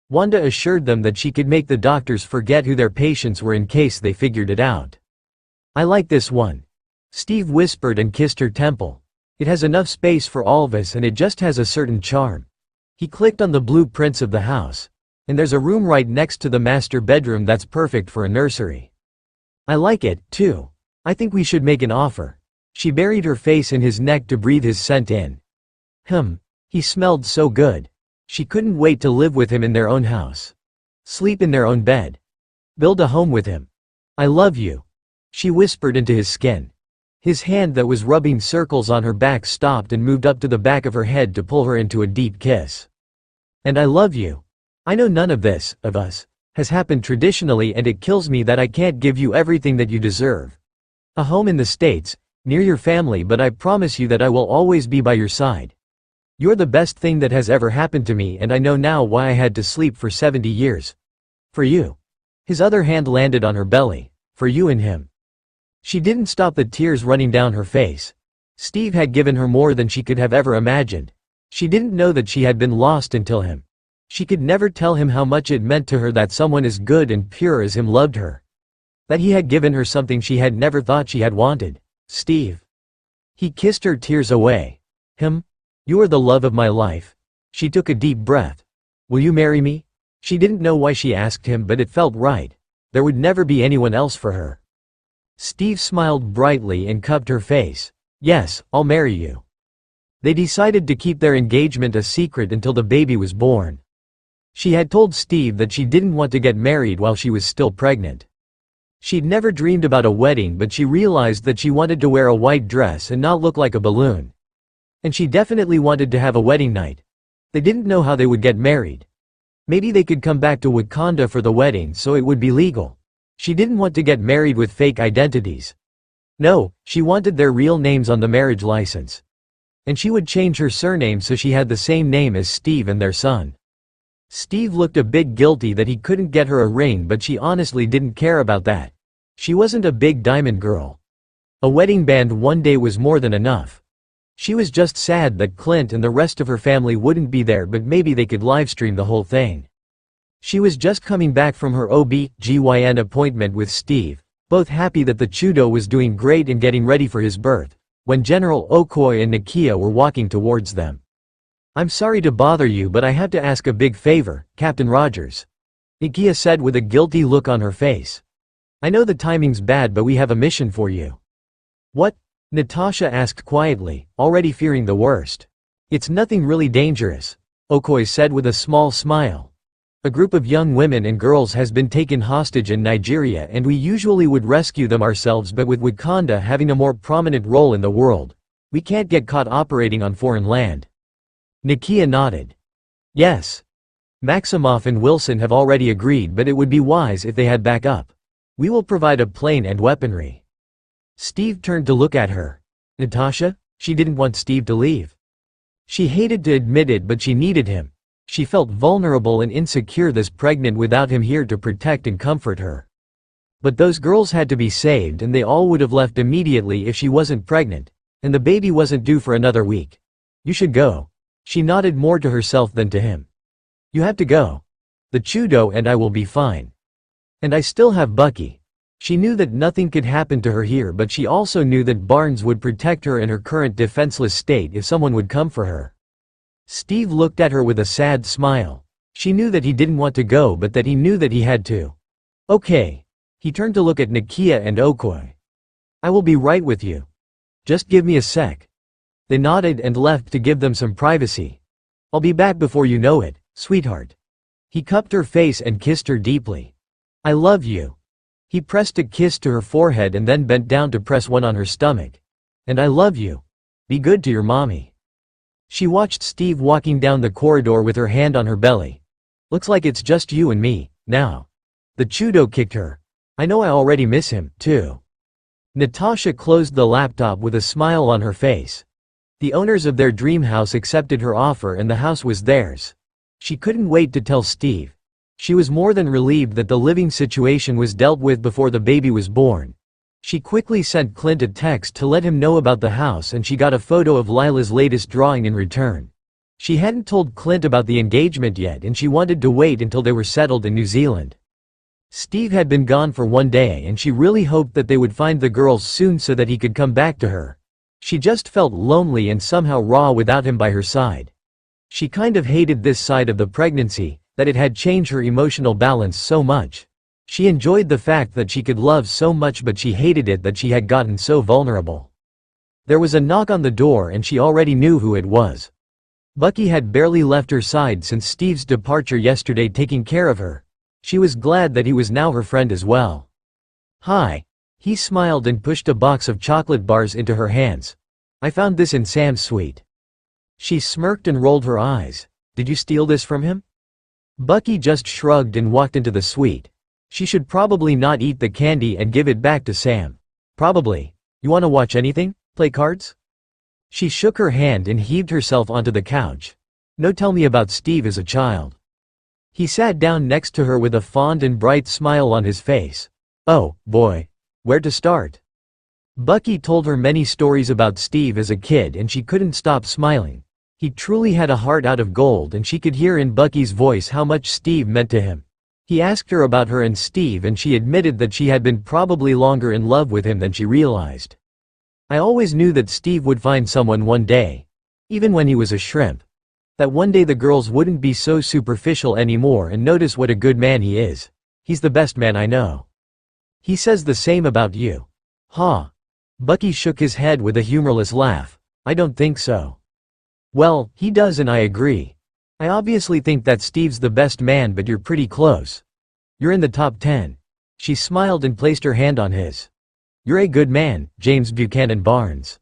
Wanda assured them that she could make the doctors forget who their patients were in case they figured it out. I like this one. Steve whispered and kissed her temple. It has enough space for all of us and it just has a certain charm. He clicked on the blueprints of the house. And there's a room right next to the master bedroom that's perfect for a nursery. I like it, too. I think we should make an offer. She buried her face in his neck to breathe his scent in. He smelled so good. She couldn't wait to live with him in their own house. Sleep in their own bed. Build a home with him. I love you. She whispered into his skin. His hand that was rubbing circles on her back stopped and moved up to the back of her head to pull her into a deep kiss. And I love you. I know none of this, of us, has happened traditionally and it kills me that I can't give you everything that you deserve. A home in the States, near your family, but I promise you that I will always be by your side. You're the best thing that has ever happened to me and I know now why I had to sleep for 70 years. For you. His other hand landed on her belly. For you and him. She didn't stop the tears running down her face. Steve had given her more than she could have ever imagined. She didn't know that she had been lost until him. She could never tell him how much it meant to her that someone as good and pure as him loved her. That he had given her something she had never thought she had wanted. Steve. He kissed her tears away. You are the love of my life. She took a deep breath. Will you marry me? She didn't know why she asked him, but it felt right. There would never be anyone else for her. Steve smiled brightly and cupped her face. Yes, I'll marry you. They decided to keep their engagement a secret until the baby was born. She had told Steve that she didn't want to get married while she was still pregnant. She'd never dreamed about a wedding, but she realized that she wanted to wear a white dress and not look like a balloon. And she definitely wanted to have a wedding night. They didn't know how they would get married. Maybe they could come back to Wakanda for the wedding so it would be legal. She didn't want to get married with fake identities. No, she wanted their real names on the marriage license. And she would change her surname so she had the same name as Steve and their son. Steve looked a bit guilty that he couldn't get her a ring, but she honestly didn't care about that. She wasn't a big diamond girl. A wedding band one day was more than enough. She was just sad that Clint and the rest of her family wouldn't be there, but maybe they could livestream the whole thing. She was just coming back from her OB/GYN appointment with Steve, both happy that the Chudo was doing great and getting ready for his birth, when General Okoye and Nakia were walking towards them. "I'm sorry to bother you, but I have to ask a big favor, Captain Rogers," Nakia said with a guilty look on her face. "I know the timing's bad, but we have a mission for you." "What?" Natasha asked quietly, already fearing the worst. "It's nothing really dangerous," Okoye said with a small smile. "A group of young women and girls has been taken hostage in Nigeria, and we usually would rescue them ourselves, but with Wakanda having a more prominent role in the world, we can't get caught operating on foreign land." Nakia nodded. "Yes. Maximoff and Wilson have already agreed, but it would be wise if they had backup. We will provide a plane and weaponry." Steve turned to look at her. Natasha? She didn't want Steve to leave. She hated to admit it, but she needed him. She felt vulnerable and insecure this pregnant without him here to protect and comfort her. But those girls had to be saved, and they all would have left immediately if she wasn't pregnant, and the baby wasn't due for another week. "You should go." She nodded more to herself than to him. "You have to go. The Chudo and I will be fine. And I still have Bucky." She knew that nothing could happen to her here, but she also knew that Barnes would protect her in her current defenseless state if someone would come for her. Steve looked at her with a sad smile. She knew that he didn't want to go, but that he knew that he had to. "Okay." He turned to look at Nakia and Okoye. "I will be right with you. Just give me a sec." They nodded and left to give them some privacy. "I'll be back before you know it, sweetheart." He cupped her face and kissed her deeply. "I love you." He pressed a kiss to her forehead and then bent down to press one on her stomach. "And I love you. Be good to your mommy." She watched Steve walking down the corridor with her hand on her belly. "Looks like it's just you and me, now." The Chudo kicked her. "I know I already miss him, too." Natasha closed the laptop with a smile on her face. The owners of their dream house accepted her offer and the house was theirs. She couldn't wait to tell Steve. She was more than relieved that the living situation was dealt with before the baby was born. She quickly sent Clint a text to let him know about the house, and she got a photo of Lila's latest drawing in return. She hadn't told Clint about the engagement yet, and she wanted to wait until they were settled in New Zealand. Steve had been gone for one day, and she really hoped that they would find the girls soon so that he could come back to her. She just felt lonely and somehow raw without him by her side. She kind of hated this side of the pregnancy, that it had changed her emotional balance so much. She enjoyed the fact that she could love so much, but she hated it that she had gotten so vulnerable. There was a knock on the door and she already knew who it was. Bucky had barely left her side since Steve's departure yesterday, taking care of her. She was glad that he was now her friend as well. "Hi." He smiled and pushed a box of chocolate bars into her hands. "I found this in Sam's suite." She smirked and rolled her eyes. "Did you steal this from him?" Bucky just shrugged and walked into the suite. She should probably not eat the candy and give it back to Sam. "Probably. You want to watch anything? Play cards?" She shook her hand and heaved herself onto the couch. "No, tell me about Steve as a child." He sat down next to her with a fond and bright smile on his face. "Oh, boy. Where to start?" Bucky told her many stories about Steve as a kid and she couldn't stop smiling. He truly had a heart out of gold, and she could hear in Bucky's voice how much Steve meant to him. He asked her about her and Steve, and she admitted that she had been probably longer in love with him than she realized. "I always knew that Steve would find someone one day. Even when he was a shrimp. That one day the girls wouldn't be so superficial anymore and notice what a good man he is. He's the best man I know." "He says the same about you." "Huh?" Bucky shook his head with a humorless laugh. "I don't think so." "Well, he does, and I agree. I obviously think that Steve's the best man, but you're pretty close. You're in the top 10. She smiled and placed her hand on his. "You're a good man, James Buchanan Barnes."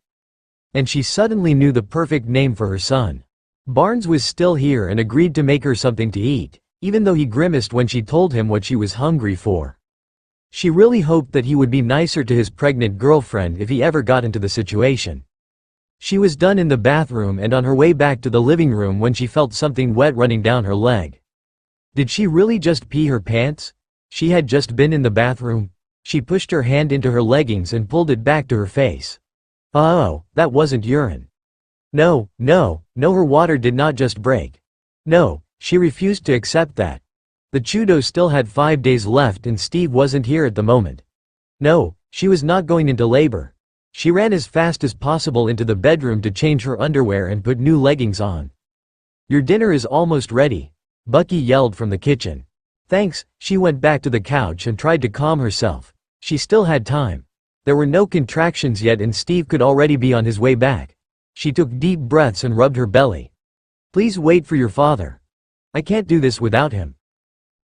And she suddenly knew the perfect name for her son. Barnes was still here and agreed to make her something to eat, even though he grimaced when she told him what she was hungry for. She really hoped that he would be nicer to his pregnant girlfriend if he ever got into the situation. She was done in the bathroom and on her way back to the living room when she felt something wet running down her leg. Did she really just pee her pants? She had just been in the bathroom. She pushed her hand into her leggings and pulled it back to her face. Oh, that wasn't urine. No, her water did not just break. No, she refused to accept that. The Chudo still had 5 days left and Steve wasn't here at the moment. No, she was not going into labor. She ran as fast as possible into the bedroom to change her underwear and put new leggings on. "Your dinner is almost ready," Bucky yelled from the kitchen. "Thanks." She went back to the couch and tried to calm herself. She still had time. There were no contractions yet and Steve could already be on his way back. She took deep breaths and rubbed her belly. "Please wait for your father. I can't do this without him."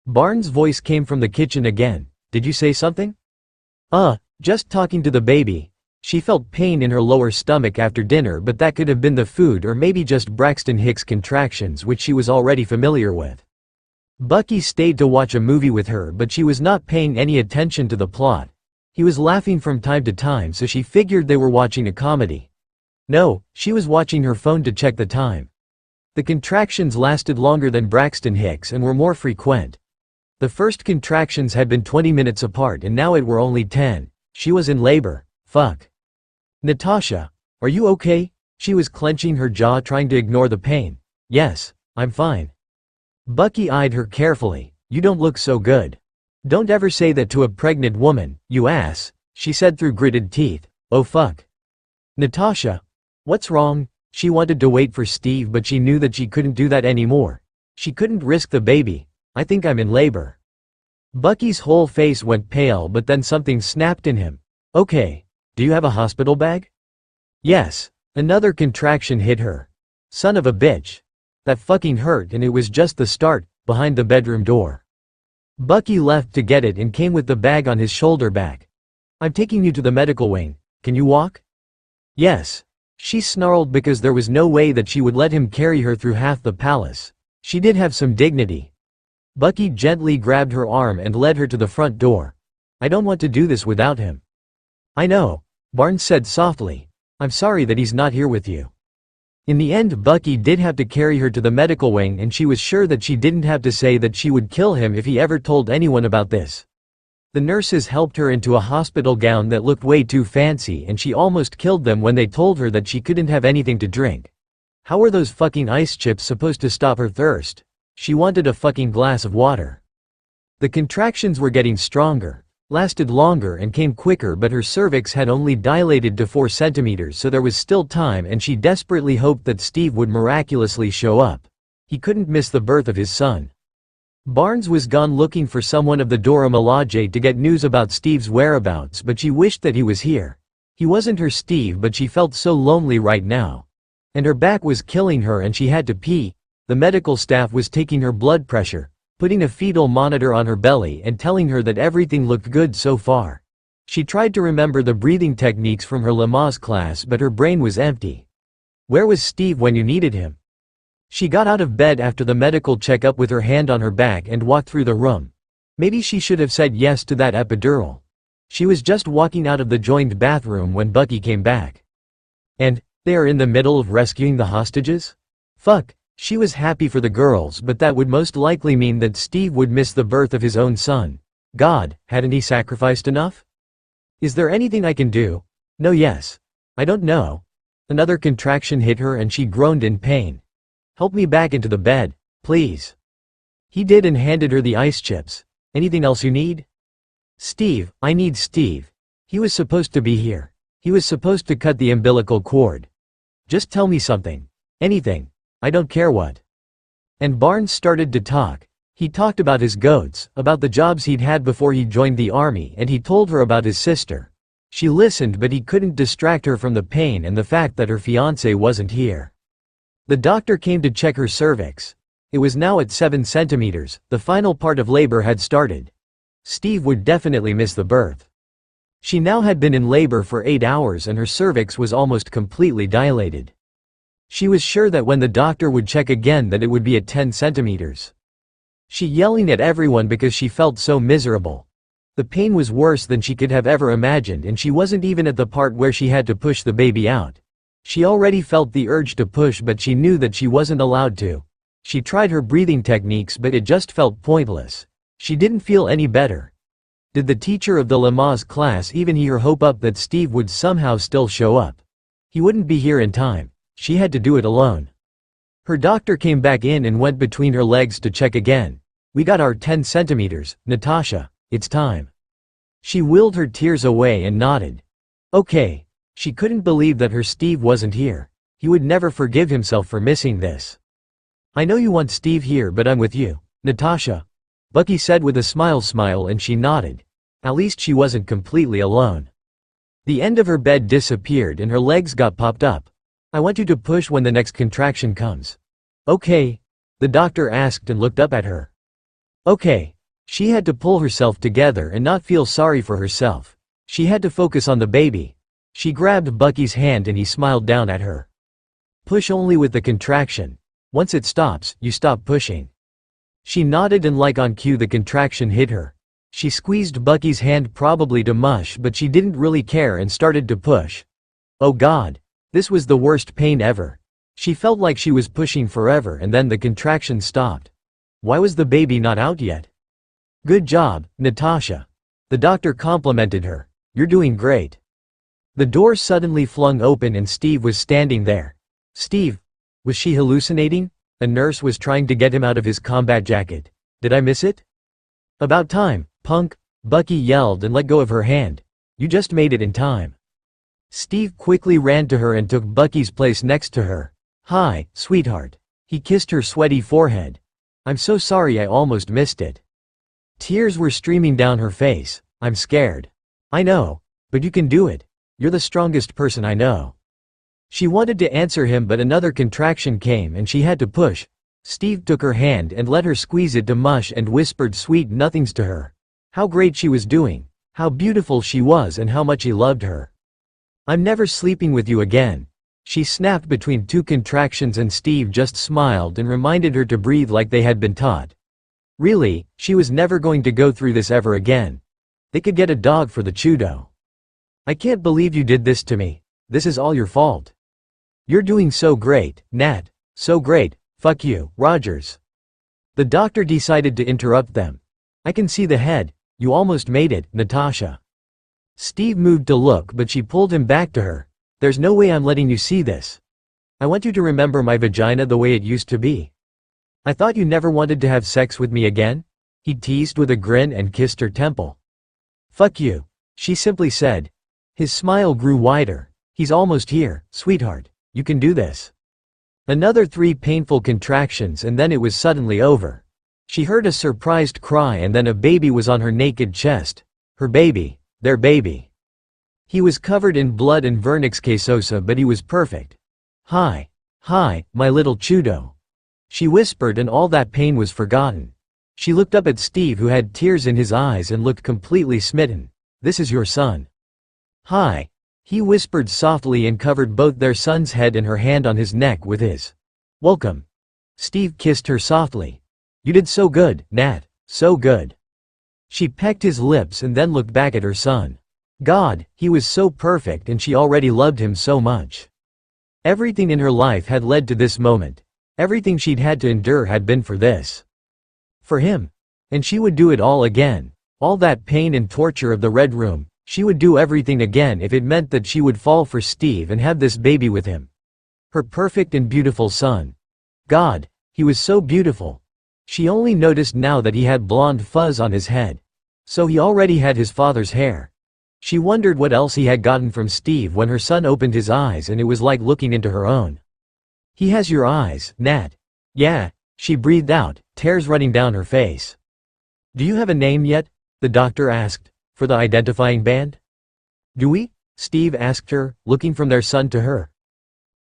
Barnes' voice came from the kitchen again. "Did you say something?" Just talking to the baby." She felt pain in her lower stomach after dinner, but that could have been the food or maybe just Braxton Hicks' contractions, which she was already familiar with. Bucky stayed to watch a movie with her, but she was not paying any attention to the plot. He was laughing from time to time, so she figured they were watching a comedy. No, she was watching her phone to check the time. The contractions lasted longer than Braxton Hicks and were more frequent. The first contractions had been 20 minutes apart and now it were only 10. She was in labor. Fuck. "Natasha, are you okay?" She was clenching her jaw, trying to ignore the pain. "Yes, I'm fine." Bucky eyed her carefully. "You don't look so good." "Don't ever say that to a pregnant woman, you ass," she said through gritted teeth. "Oh fuck." "Natasha, what's wrong?" She wanted to wait for Steve, but she knew that she couldn't do that anymore. She couldn't risk the baby. "I think I'm in labor." Bucky's whole face went pale, but then something snapped in him. "Okay. Do you have a hospital bag?" "Yes." Another contraction hit her. Son of a bitch. That fucking hurt, and it was just the start. Behind the bedroom door. Bucky left to get it and came with the bag on his shoulder back. "I'm taking you to the medical wing. Can you walk?" "Yes." She snarled because there was no way that she would let him carry her through half the palace. She did have some dignity. Bucky gently grabbed her arm and led her to the front door. "I don't want to do this without him." "I know," Barnes said softly. "I'm sorry that he's not here with you." In the end, Bucky did have to carry her to the medical wing, and she was sure that she didn't have to say that she would kill him if he ever told anyone about this. The nurses helped her into a hospital gown that looked way too fancy, and she almost killed them when they told her that she couldn't have anything to drink. How were those fucking ice chips supposed to stop her thirst? She wanted a fucking glass of water. The contractions were getting stronger, lasted longer and came quicker, but her cervix had only dilated to 4 centimeters, so there was still time, and she desperately hoped that Steve would miraculously show up. He couldn't miss the birth of his son. Barnes was gone looking for someone of the Dora Milaje to get news about Steve's whereabouts, but she wished that he was here. He wasn't her Steve, but she felt so lonely right now. And her back was killing her and she had to pee. The medical staff was taking her blood pressure, putting a fetal monitor on her belly and telling her that everything looked good so far. She tried to remember the breathing techniques from her Lamaze class, but her brain was empty. Where was Steve when you needed him? She got out of bed after the medical checkup with her hand on her back and walked through the room. Maybe she should have said yes to that epidural. She was just walking out of the joined bathroom when Bucky came back. And, they are in the middle of rescuing the hostages? Fuck. She was happy for the girls, but that would most likely mean that Steve would miss the birth of his own son. God, hadn't he sacrificed enough? "Is there anything I can do?" "No. Yes. I don't know." Another contraction hit her and she groaned in pain. "Help me back into the bed, please." He did and handed her the ice chips. "Anything else you need?" "Steve, I need Steve. He was supposed to be here. He was supposed to cut the umbilical cord. Just tell me something. Anything. I don't care what." And Barnes started to talk. He talked about his goats, about the jobs he'd had before he joined the army, and he told her about his sister. She listened, but he couldn't distract her from the pain and the fact that her fiancé wasn't here. The doctor came to check her cervix. It was now at 7 centimeters, the final part of labor had started. Steve would definitely miss the birth. She now had been in labor for 8 hours and her cervix was almost completely dilated. She was sure that when the doctor would check again that it would be at 10 centimeters. She yelling at everyone because she felt so miserable. The pain was worse than she could have ever imagined, and she wasn't even at the part where she had to push the baby out. She already felt the urge to push, but she knew that she wasn't allowed to. She tried her breathing techniques, but it just felt pointless. She didn't feel any better. Did the teacher of the Lamaze class even hear hope up that Steve would somehow still show up? He wouldn't be here in time. She had to do it alone. Her doctor came back in and went between her legs to check again. We got our 10 centimeters, Natasha, it's time. She willed her tears away and nodded. Okay. She couldn't believe that her Steve wasn't here. He would never forgive himself for missing this. I know you want Steve here, but I'm with you, Natasha, Bucky said with a smile, and she nodded. At least she wasn't completely alone. The end of her bed disappeared and her legs got popped up. I want you to push when the next contraction comes. Okay? The doctor asked and looked up at her. Okay. She had to pull herself together and not feel sorry for herself. She had to focus on the baby. She grabbed Bucky's hand and he smiled down at her. Push only with the contraction. Once it stops, you stop pushing. She nodded and like on cue the contraction hit her. She squeezed Bucky's hand probably to mush, but she didn't really care and started to push. Oh God. This was the worst pain ever. She felt like she was pushing forever and then the contraction stopped. Why was the baby not out yet? Good job, Natasha. The doctor complimented her. You're doing great. The door suddenly flung open and Steve was standing there. Steve? Was she hallucinating? A nurse was trying to get him out of his combat jacket. Did I miss it? About time, punk, Bucky yelled and let go of her hand. You just made it in time. Steve quickly ran to her and took Bucky's place next to her. Hi, sweetheart. He kissed her sweaty forehead. I'm so sorry I almost missed it. Tears were streaming down her face. I'm scared. I know. But you can do it. You're the strongest person I know. She wanted to answer him but another contraction came and she had to push. Steve took her hand and let her squeeze it to mush and whispered sweet nothings to her. How great she was doing, how beautiful she was and how much he loved her. I'm never sleeping with you again. She snapped between two contractions and Steve just smiled and reminded her to breathe like they had been taught. Really, she was never going to go through this ever again. They could get a dog for the Chudo. I can't believe you did this to me. This is all your fault. You're doing so great, Nat. So great. Fuck you, Rogers. The doctor decided to interrupt them. I can see the head. You almost made it, Natasha. Steve moved to look but she pulled him back to her. There's no way I'm letting you see this. I want you to remember my vagina the way it used to be. I thought you never wanted to have sex with me again? He teased with a grin and kissed her temple. Fuck you, she simply said. His smile grew wider. He's almost here, sweetheart. You can do this. Another 3 painful contractions and then it was suddenly over. She heard a surprised cry and then a baby was on her naked chest. Her baby, their baby. He was covered in blood and vernix quesosa but he was perfect. Hi, my little Chudo. She whispered and all that pain was forgotten. She looked up at Steve who had tears in his eyes and looked completely smitten. This is your son. Hi. He whispered softly and covered both their son's head and her hand on his neck with his. Welcome. Steve kissed her softly. You did so good, Nat, so good. She pecked his lips and then looked back at her son. God, he was so perfect and she already loved him so much. Everything in her life had led to this moment. Everything she'd had to endure had been for this. For him. And she would do it all again. All that pain and torture of the Red Room. She would do everything again if it meant that she would fall for Steve and have this baby with him. Her perfect and beautiful son. God, he was so beautiful. She only noticed now that he had blonde fuzz on his head. So he already had his father's hair. She wondered what else he had gotten from Steve when her son opened his eyes and it was like looking into her own. He has your eyes, Nat. Yeah, she breathed out, tears running down her face. Do you have a name yet? The doctor asked. For the identifying band? Do we? Steve asked her, looking from their son to her.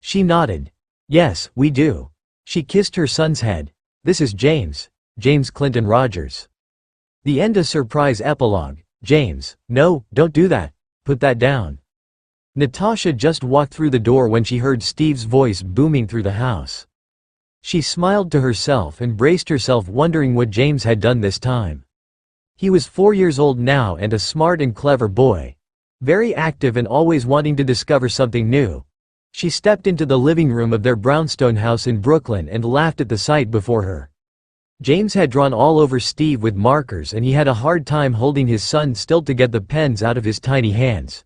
She nodded. Yes, we do. She kissed her son's head. This is James. James Clinton Rogers. The end. A surprise epilogue. James, no, don't do that. Put that down. Natasha just walked through the door when she heard Steve's voice booming through the house. She smiled to herself and braced herself wondering what James had done this time. He was 4 years old now and a smart and clever boy. Very active and always wanting to discover something new. She stepped into the living room of their brownstone house in Brooklyn and laughed at the sight before her. James had drawn all over Steve with markers and he had a hard time holding his son still to get the pens out of his tiny hands.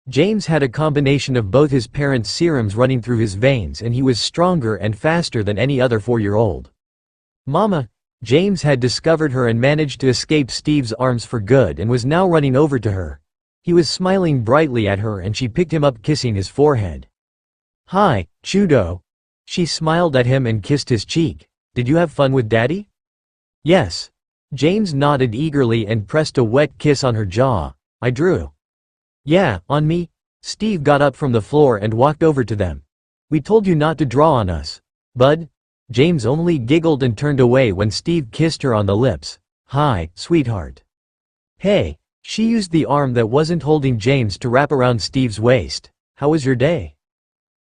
James had a combination of both his parents' serums running through his veins and he was stronger and faster than any other 4-year-old. Mama, James had discovered her and managed to escape Steve's arms for good and was now running over to her. He was smiling brightly at her and she picked him up, kissing his forehead. "Hi, Chudo." She smiled at him and kissed his cheek. "Did you have fun with Daddy?" "Yes." James nodded eagerly and pressed a wet kiss on her jaw. "I drew." "Yeah, on me?" Steve got up from the floor and walked over to them. "We told you not to draw on us, bud." James only giggled and turned away when Steve kissed her on the lips. "Hi, sweetheart." "Hey." She used the arm that wasn't holding James to wrap around Steve's waist. "How was your day?"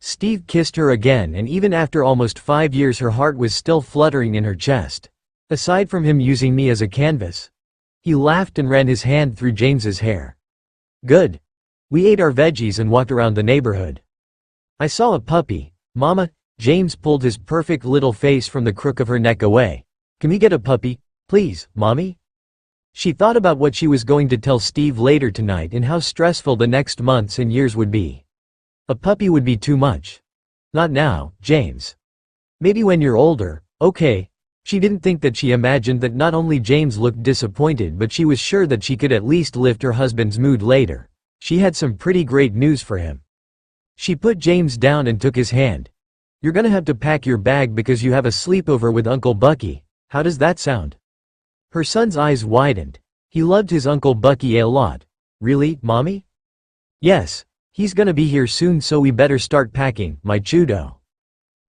Steve kissed her again, and even after almost 5 years her heart was still fluttering in her chest. "Aside from him using me as a canvas." He laughed and ran his hand through James's hair. "Good. We ate our veggies and walked around the neighborhood. I saw a puppy, Mama." James pulled his perfect little face from the crook of her neck away. "Can we get a puppy, please, Mommy?" She thought about what she was going to tell Steve later tonight and how stressful the next months and years would be. A puppy would be too much. "Not now, James. Maybe when you're older, okay." She didn't think that she imagined that not only James looked disappointed, but she was sure that she could at least lift her husband's mood later. She had some pretty great news for him. She put James down and took his hand. "You're gonna have to pack your bag because you have a sleepover with Uncle Bucky. How does that sound?" Her son's eyes widened. He loved his Uncle Bucky a lot. "Really, Mommy?" "Yes. He's gonna be here soon, so we better start packing, my Chudo."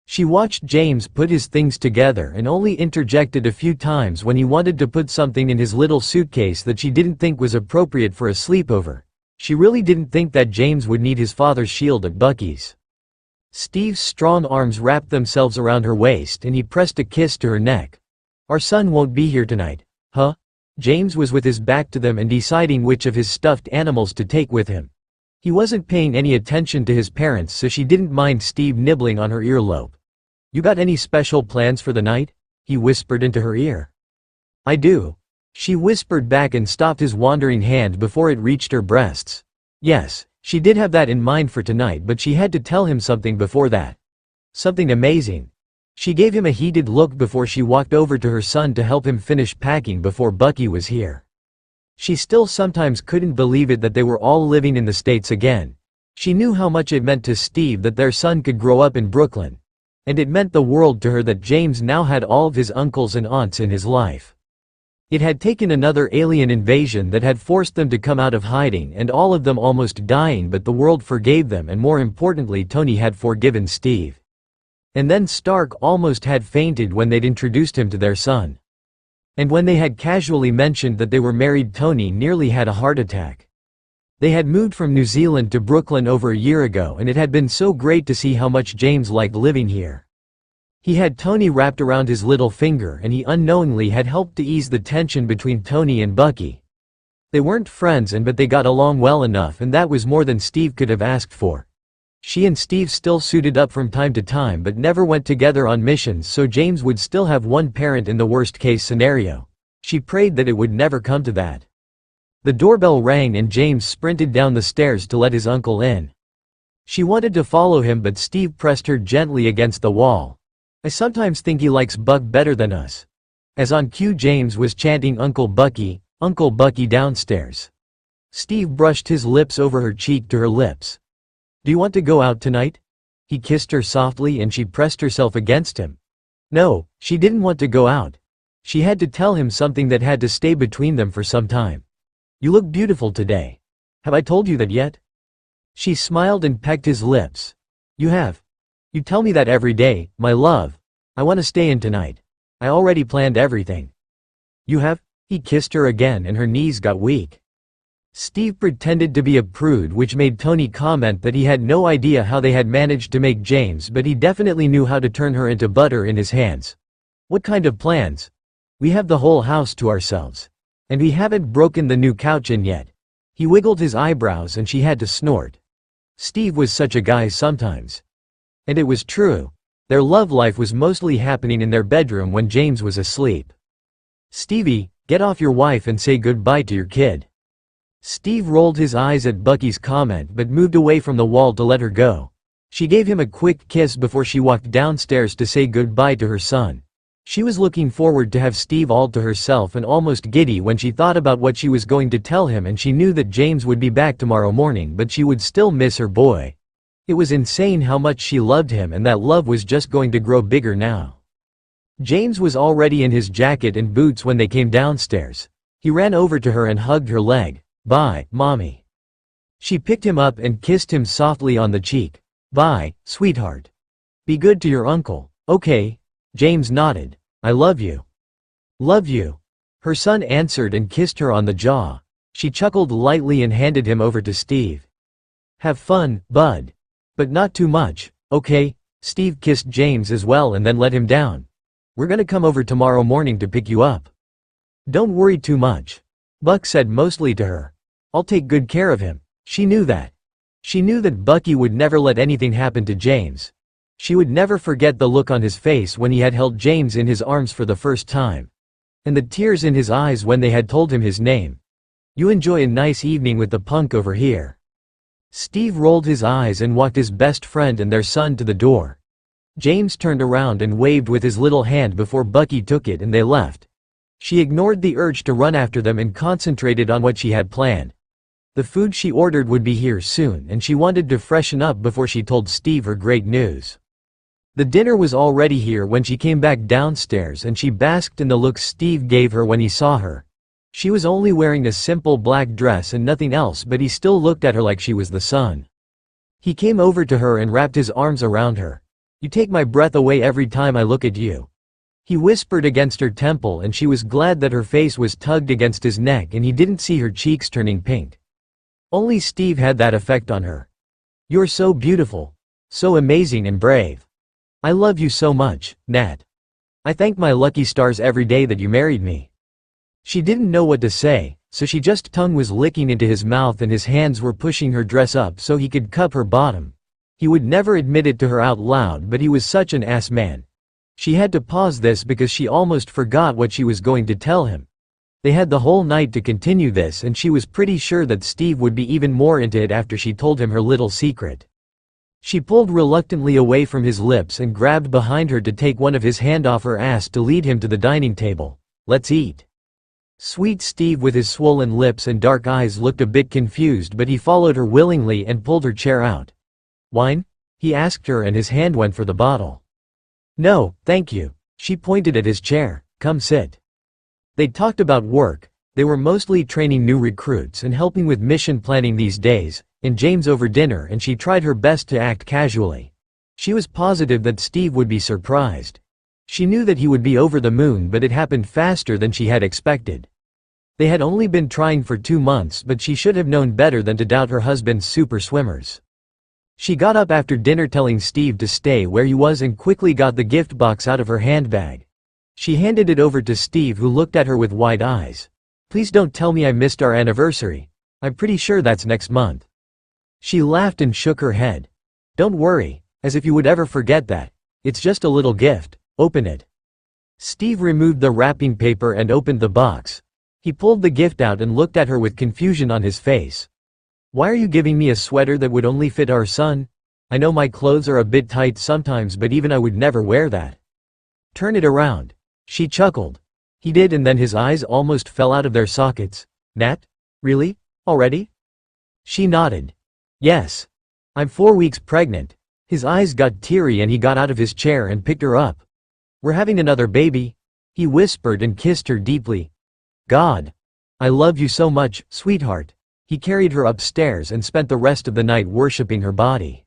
She watched James put his things together and only interjected a few times when he wanted to put something in his little suitcase that she didn't think was appropriate for a sleepover. She really didn't think that James would need his father's shield at Bucky's. Steve's strong arms wrapped themselves around her waist and he pressed a kiss to her neck. "Our son won't be here tonight, huh?" James was with his back to them and deciding which of his stuffed animals to take with him. He wasn't paying any attention to his parents, so she didn't mind Steve nibbling on her earlobe. "You got any special plans for the night?" he whispered into her ear. "I do." She whispered back and stopped his wandering hand before it reached her breasts. Yes, she did have that in mind for tonight, but she had to tell him something before that. Something amazing. She gave him a heated look before she walked over to her son to help him finish packing before Bucky was here. She still sometimes couldn't believe it that they were all living in the States again. She knew how much it meant to Steve that their son could grow up in Brooklyn. And it meant the world to her that James now had all of his uncles and aunts in his life. It had taken another alien invasion that had forced them to come out of hiding and all of them almost dying, but the world forgave them, and more importantly Tony had forgiven Steve. And then Stark almost had fainted when they'd introduced him to their son. And when they had casually mentioned that they were married, Tony nearly had a heart attack. They had moved from New Zealand to Brooklyn over a year ago, and it had been so great to see how much James liked living here. He had Tony wrapped around his little finger, and he unknowingly had helped to ease the tension between Tony and Bucky. They weren't friends, but they got along well enough, and that was more than Steve could have asked for. She and Steve still suited up from time to time but never went together on missions, so James would still have one parent in the worst-case scenario. She prayed that it would never come to that. The doorbell rang and James sprinted down the stairs to let his uncle in. She wanted to follow him, but Steve pressed her gently against the wall. "I sometimes think he likes Buck better than us." As on cue, James was chanting Uncle Bucky downstairs. Steve brushed his lips over her cheek to her lips. "Do you want to go out tonight?" He kissed her softly and she pressed herself against him. No, she didn't want to go out. She had to tell him something that had to stay between them for some time. "You look beautiful today. Have I told you that yet?" She smiled and pecked his lips. "You have. You tell me that every day, my love. I want to stay in tonight. I already planned everything." "You have?" He kissed her again and her knees got weak. Steve pretended to be a prude, which made Tony comment that he had no idea how they had managed to make James, but he definitely knew how to turn her into butter in his hands. "What kind of plans?" "We have the whole house to ourselves. And we haven't broken the new couch in yet." He wiggled his eyebrows and she had to snort. Steve was such a guy sometimes. And it was true. Their love life was mostly happening in their bedroom when James was asleep. "Stevie, get off your wife and say goodbye to your kid." Steve rolled his eyes at Bucky's comment but moved away from the wall to let her go. She gave him a quick kiss before she walked downstairs to say goodbye to her son. She was looking forward to have Steve all to herself and almost giddy when she thought about what she was going to tell him, and she knew that James would be back tomorrow morning, but she would still miss her boy. It was insane how much she loved him, and that love was just going to grow bigger now. James was already in his jacket and boots when they came downstairs. He ran over to her and hugged her leg. "Bye, Mommy." She picked him up and kissed him softly on the cheek. "Bye, sweetheart. Be good to your uncle, okay?" James nodded. "I love you." "Love you." Her son answered and kissed her on the jaw. She chuckled lightly and handed him over to Steve. "Have fun, bud. But not too much, okay?" Steve kissed James as well and then let him down. "We're gonna come over tomorrow morning to pick you up. Don't worry too much," Buck said mostly to her. "I'll take good care of him." She knew that. She knew that Bucky would never let anything happen to James. She would never forget the look on his face when he had held James in his arms for the first time. And the tears in his eyes when they had told him his name. "You enjoy a nice evening with the punk over here." Steve rolled his eyes and walked his best friend and their son to the door. James turned around and waved with his little hand before Bucky took it and they left. She ignored the urge to run after them and concentrated on what she had planned. The food she ordered would be here soon, and she wanted to freshen up before she told Steve her great news. The dinner was already here when she came back downstairs, and she basked in the look Steve gave her when he saw her. She was only wearing a simple black dress and nothing else, but he still looked at her like she was the sun. He came over to her and wrapped his arms around her. "You take my breath away every time I look at you," he whispered against her temple, and she was glad that her face was tugged against his neck and he didn't see her cheeks turning pink. Only Steve had that effect on her. "You're so beautiful. So amazing and brave. I love you so much, Nat. I thank my lucky stars every day that you married me." She didn't know what to say, so she just tongue was licking into his mouth and his hands were pushing her dress up so he could cup her bottom. He would never admit it to her out loud, but he was such an ass man. She had to pause this because she almost forgot what she was going to tell him. They had the whole night to continue this, and she was pretty sure that Steve would be even more into it after she told him her little secret. She pulled reluctantly away from his lips and grabbed behind her to take one of his hand off her ass to lead him to the dining table. "Let's eat." Sweet Steve with his swollen lips and dark eyes looked a bit confused, but he followed her willingly and pulled her chair out. "Wine?" he asked her, and his hand went for the bottle. "No, thank you." She pointed at his chair. "Come sit." They talked about work. They were mostly training new recruits and helping with mission planning these days, and James over dinner, and she tried her best to act casually. She was positive that Steve would be surprised. She knew that he would be over the moon, but it happened faster than she had expected. They had only been trying for 2 months, but she should have known better than to doubt her husband's super swimmers. She got up after dinner telling Steve to stay where he was and quickly got the gift box out of her handbag. She handed it over to Steve, who looked at her with wide eyes. "Please don't tell me I missed our anniversary. I'm pretty sure that's next month." She laughed and shook her head. "Don't worry, as if you would ever forget that. It's just a little gift. Open it." Steve removed the wrapping paper and opened the box. He pulled the gift out and looked at her with confusion on his face. "Why are you giving me a sweater that would only fit our son? I know my clothes are a bit tight sometimes, but even I would never wear that." "Turn it around." She chuckled. He did, and then his eyes almost fell out of their sockets. "Nat? Really? Already?" She nodded. "Yes. I'm 4 weeks pregnant." His eyes got teary and he got out of his chair and picked her up. "We're having another baby," he whispered and kissed her deeply. "God. I love you so much, sweetheart." He carried her upstairs and spent the rest of the night worshipping her body.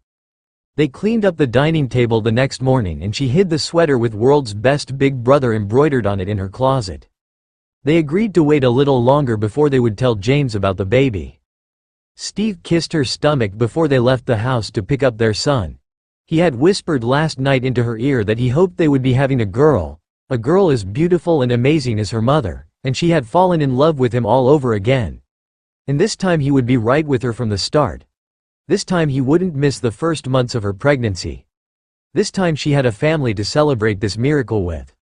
They cleaned up the dining table the next morning, and she hid the sweater with "World's Best Big Brother" embroidered on it in her closet. They agreed to wait a little longer before they would tell James about the baby. Steve kissed her stomach before they left the house to pick up their son. He had whispered last night into her ear that he hoped they would be having a girl as beautiful and amazing as her mother, and she had fallen in love with him all over again. And this time he would be right with her from the start. This time he wouldn't miss the first months of her pregnancy. This time she had a family to celebrate this miracle with.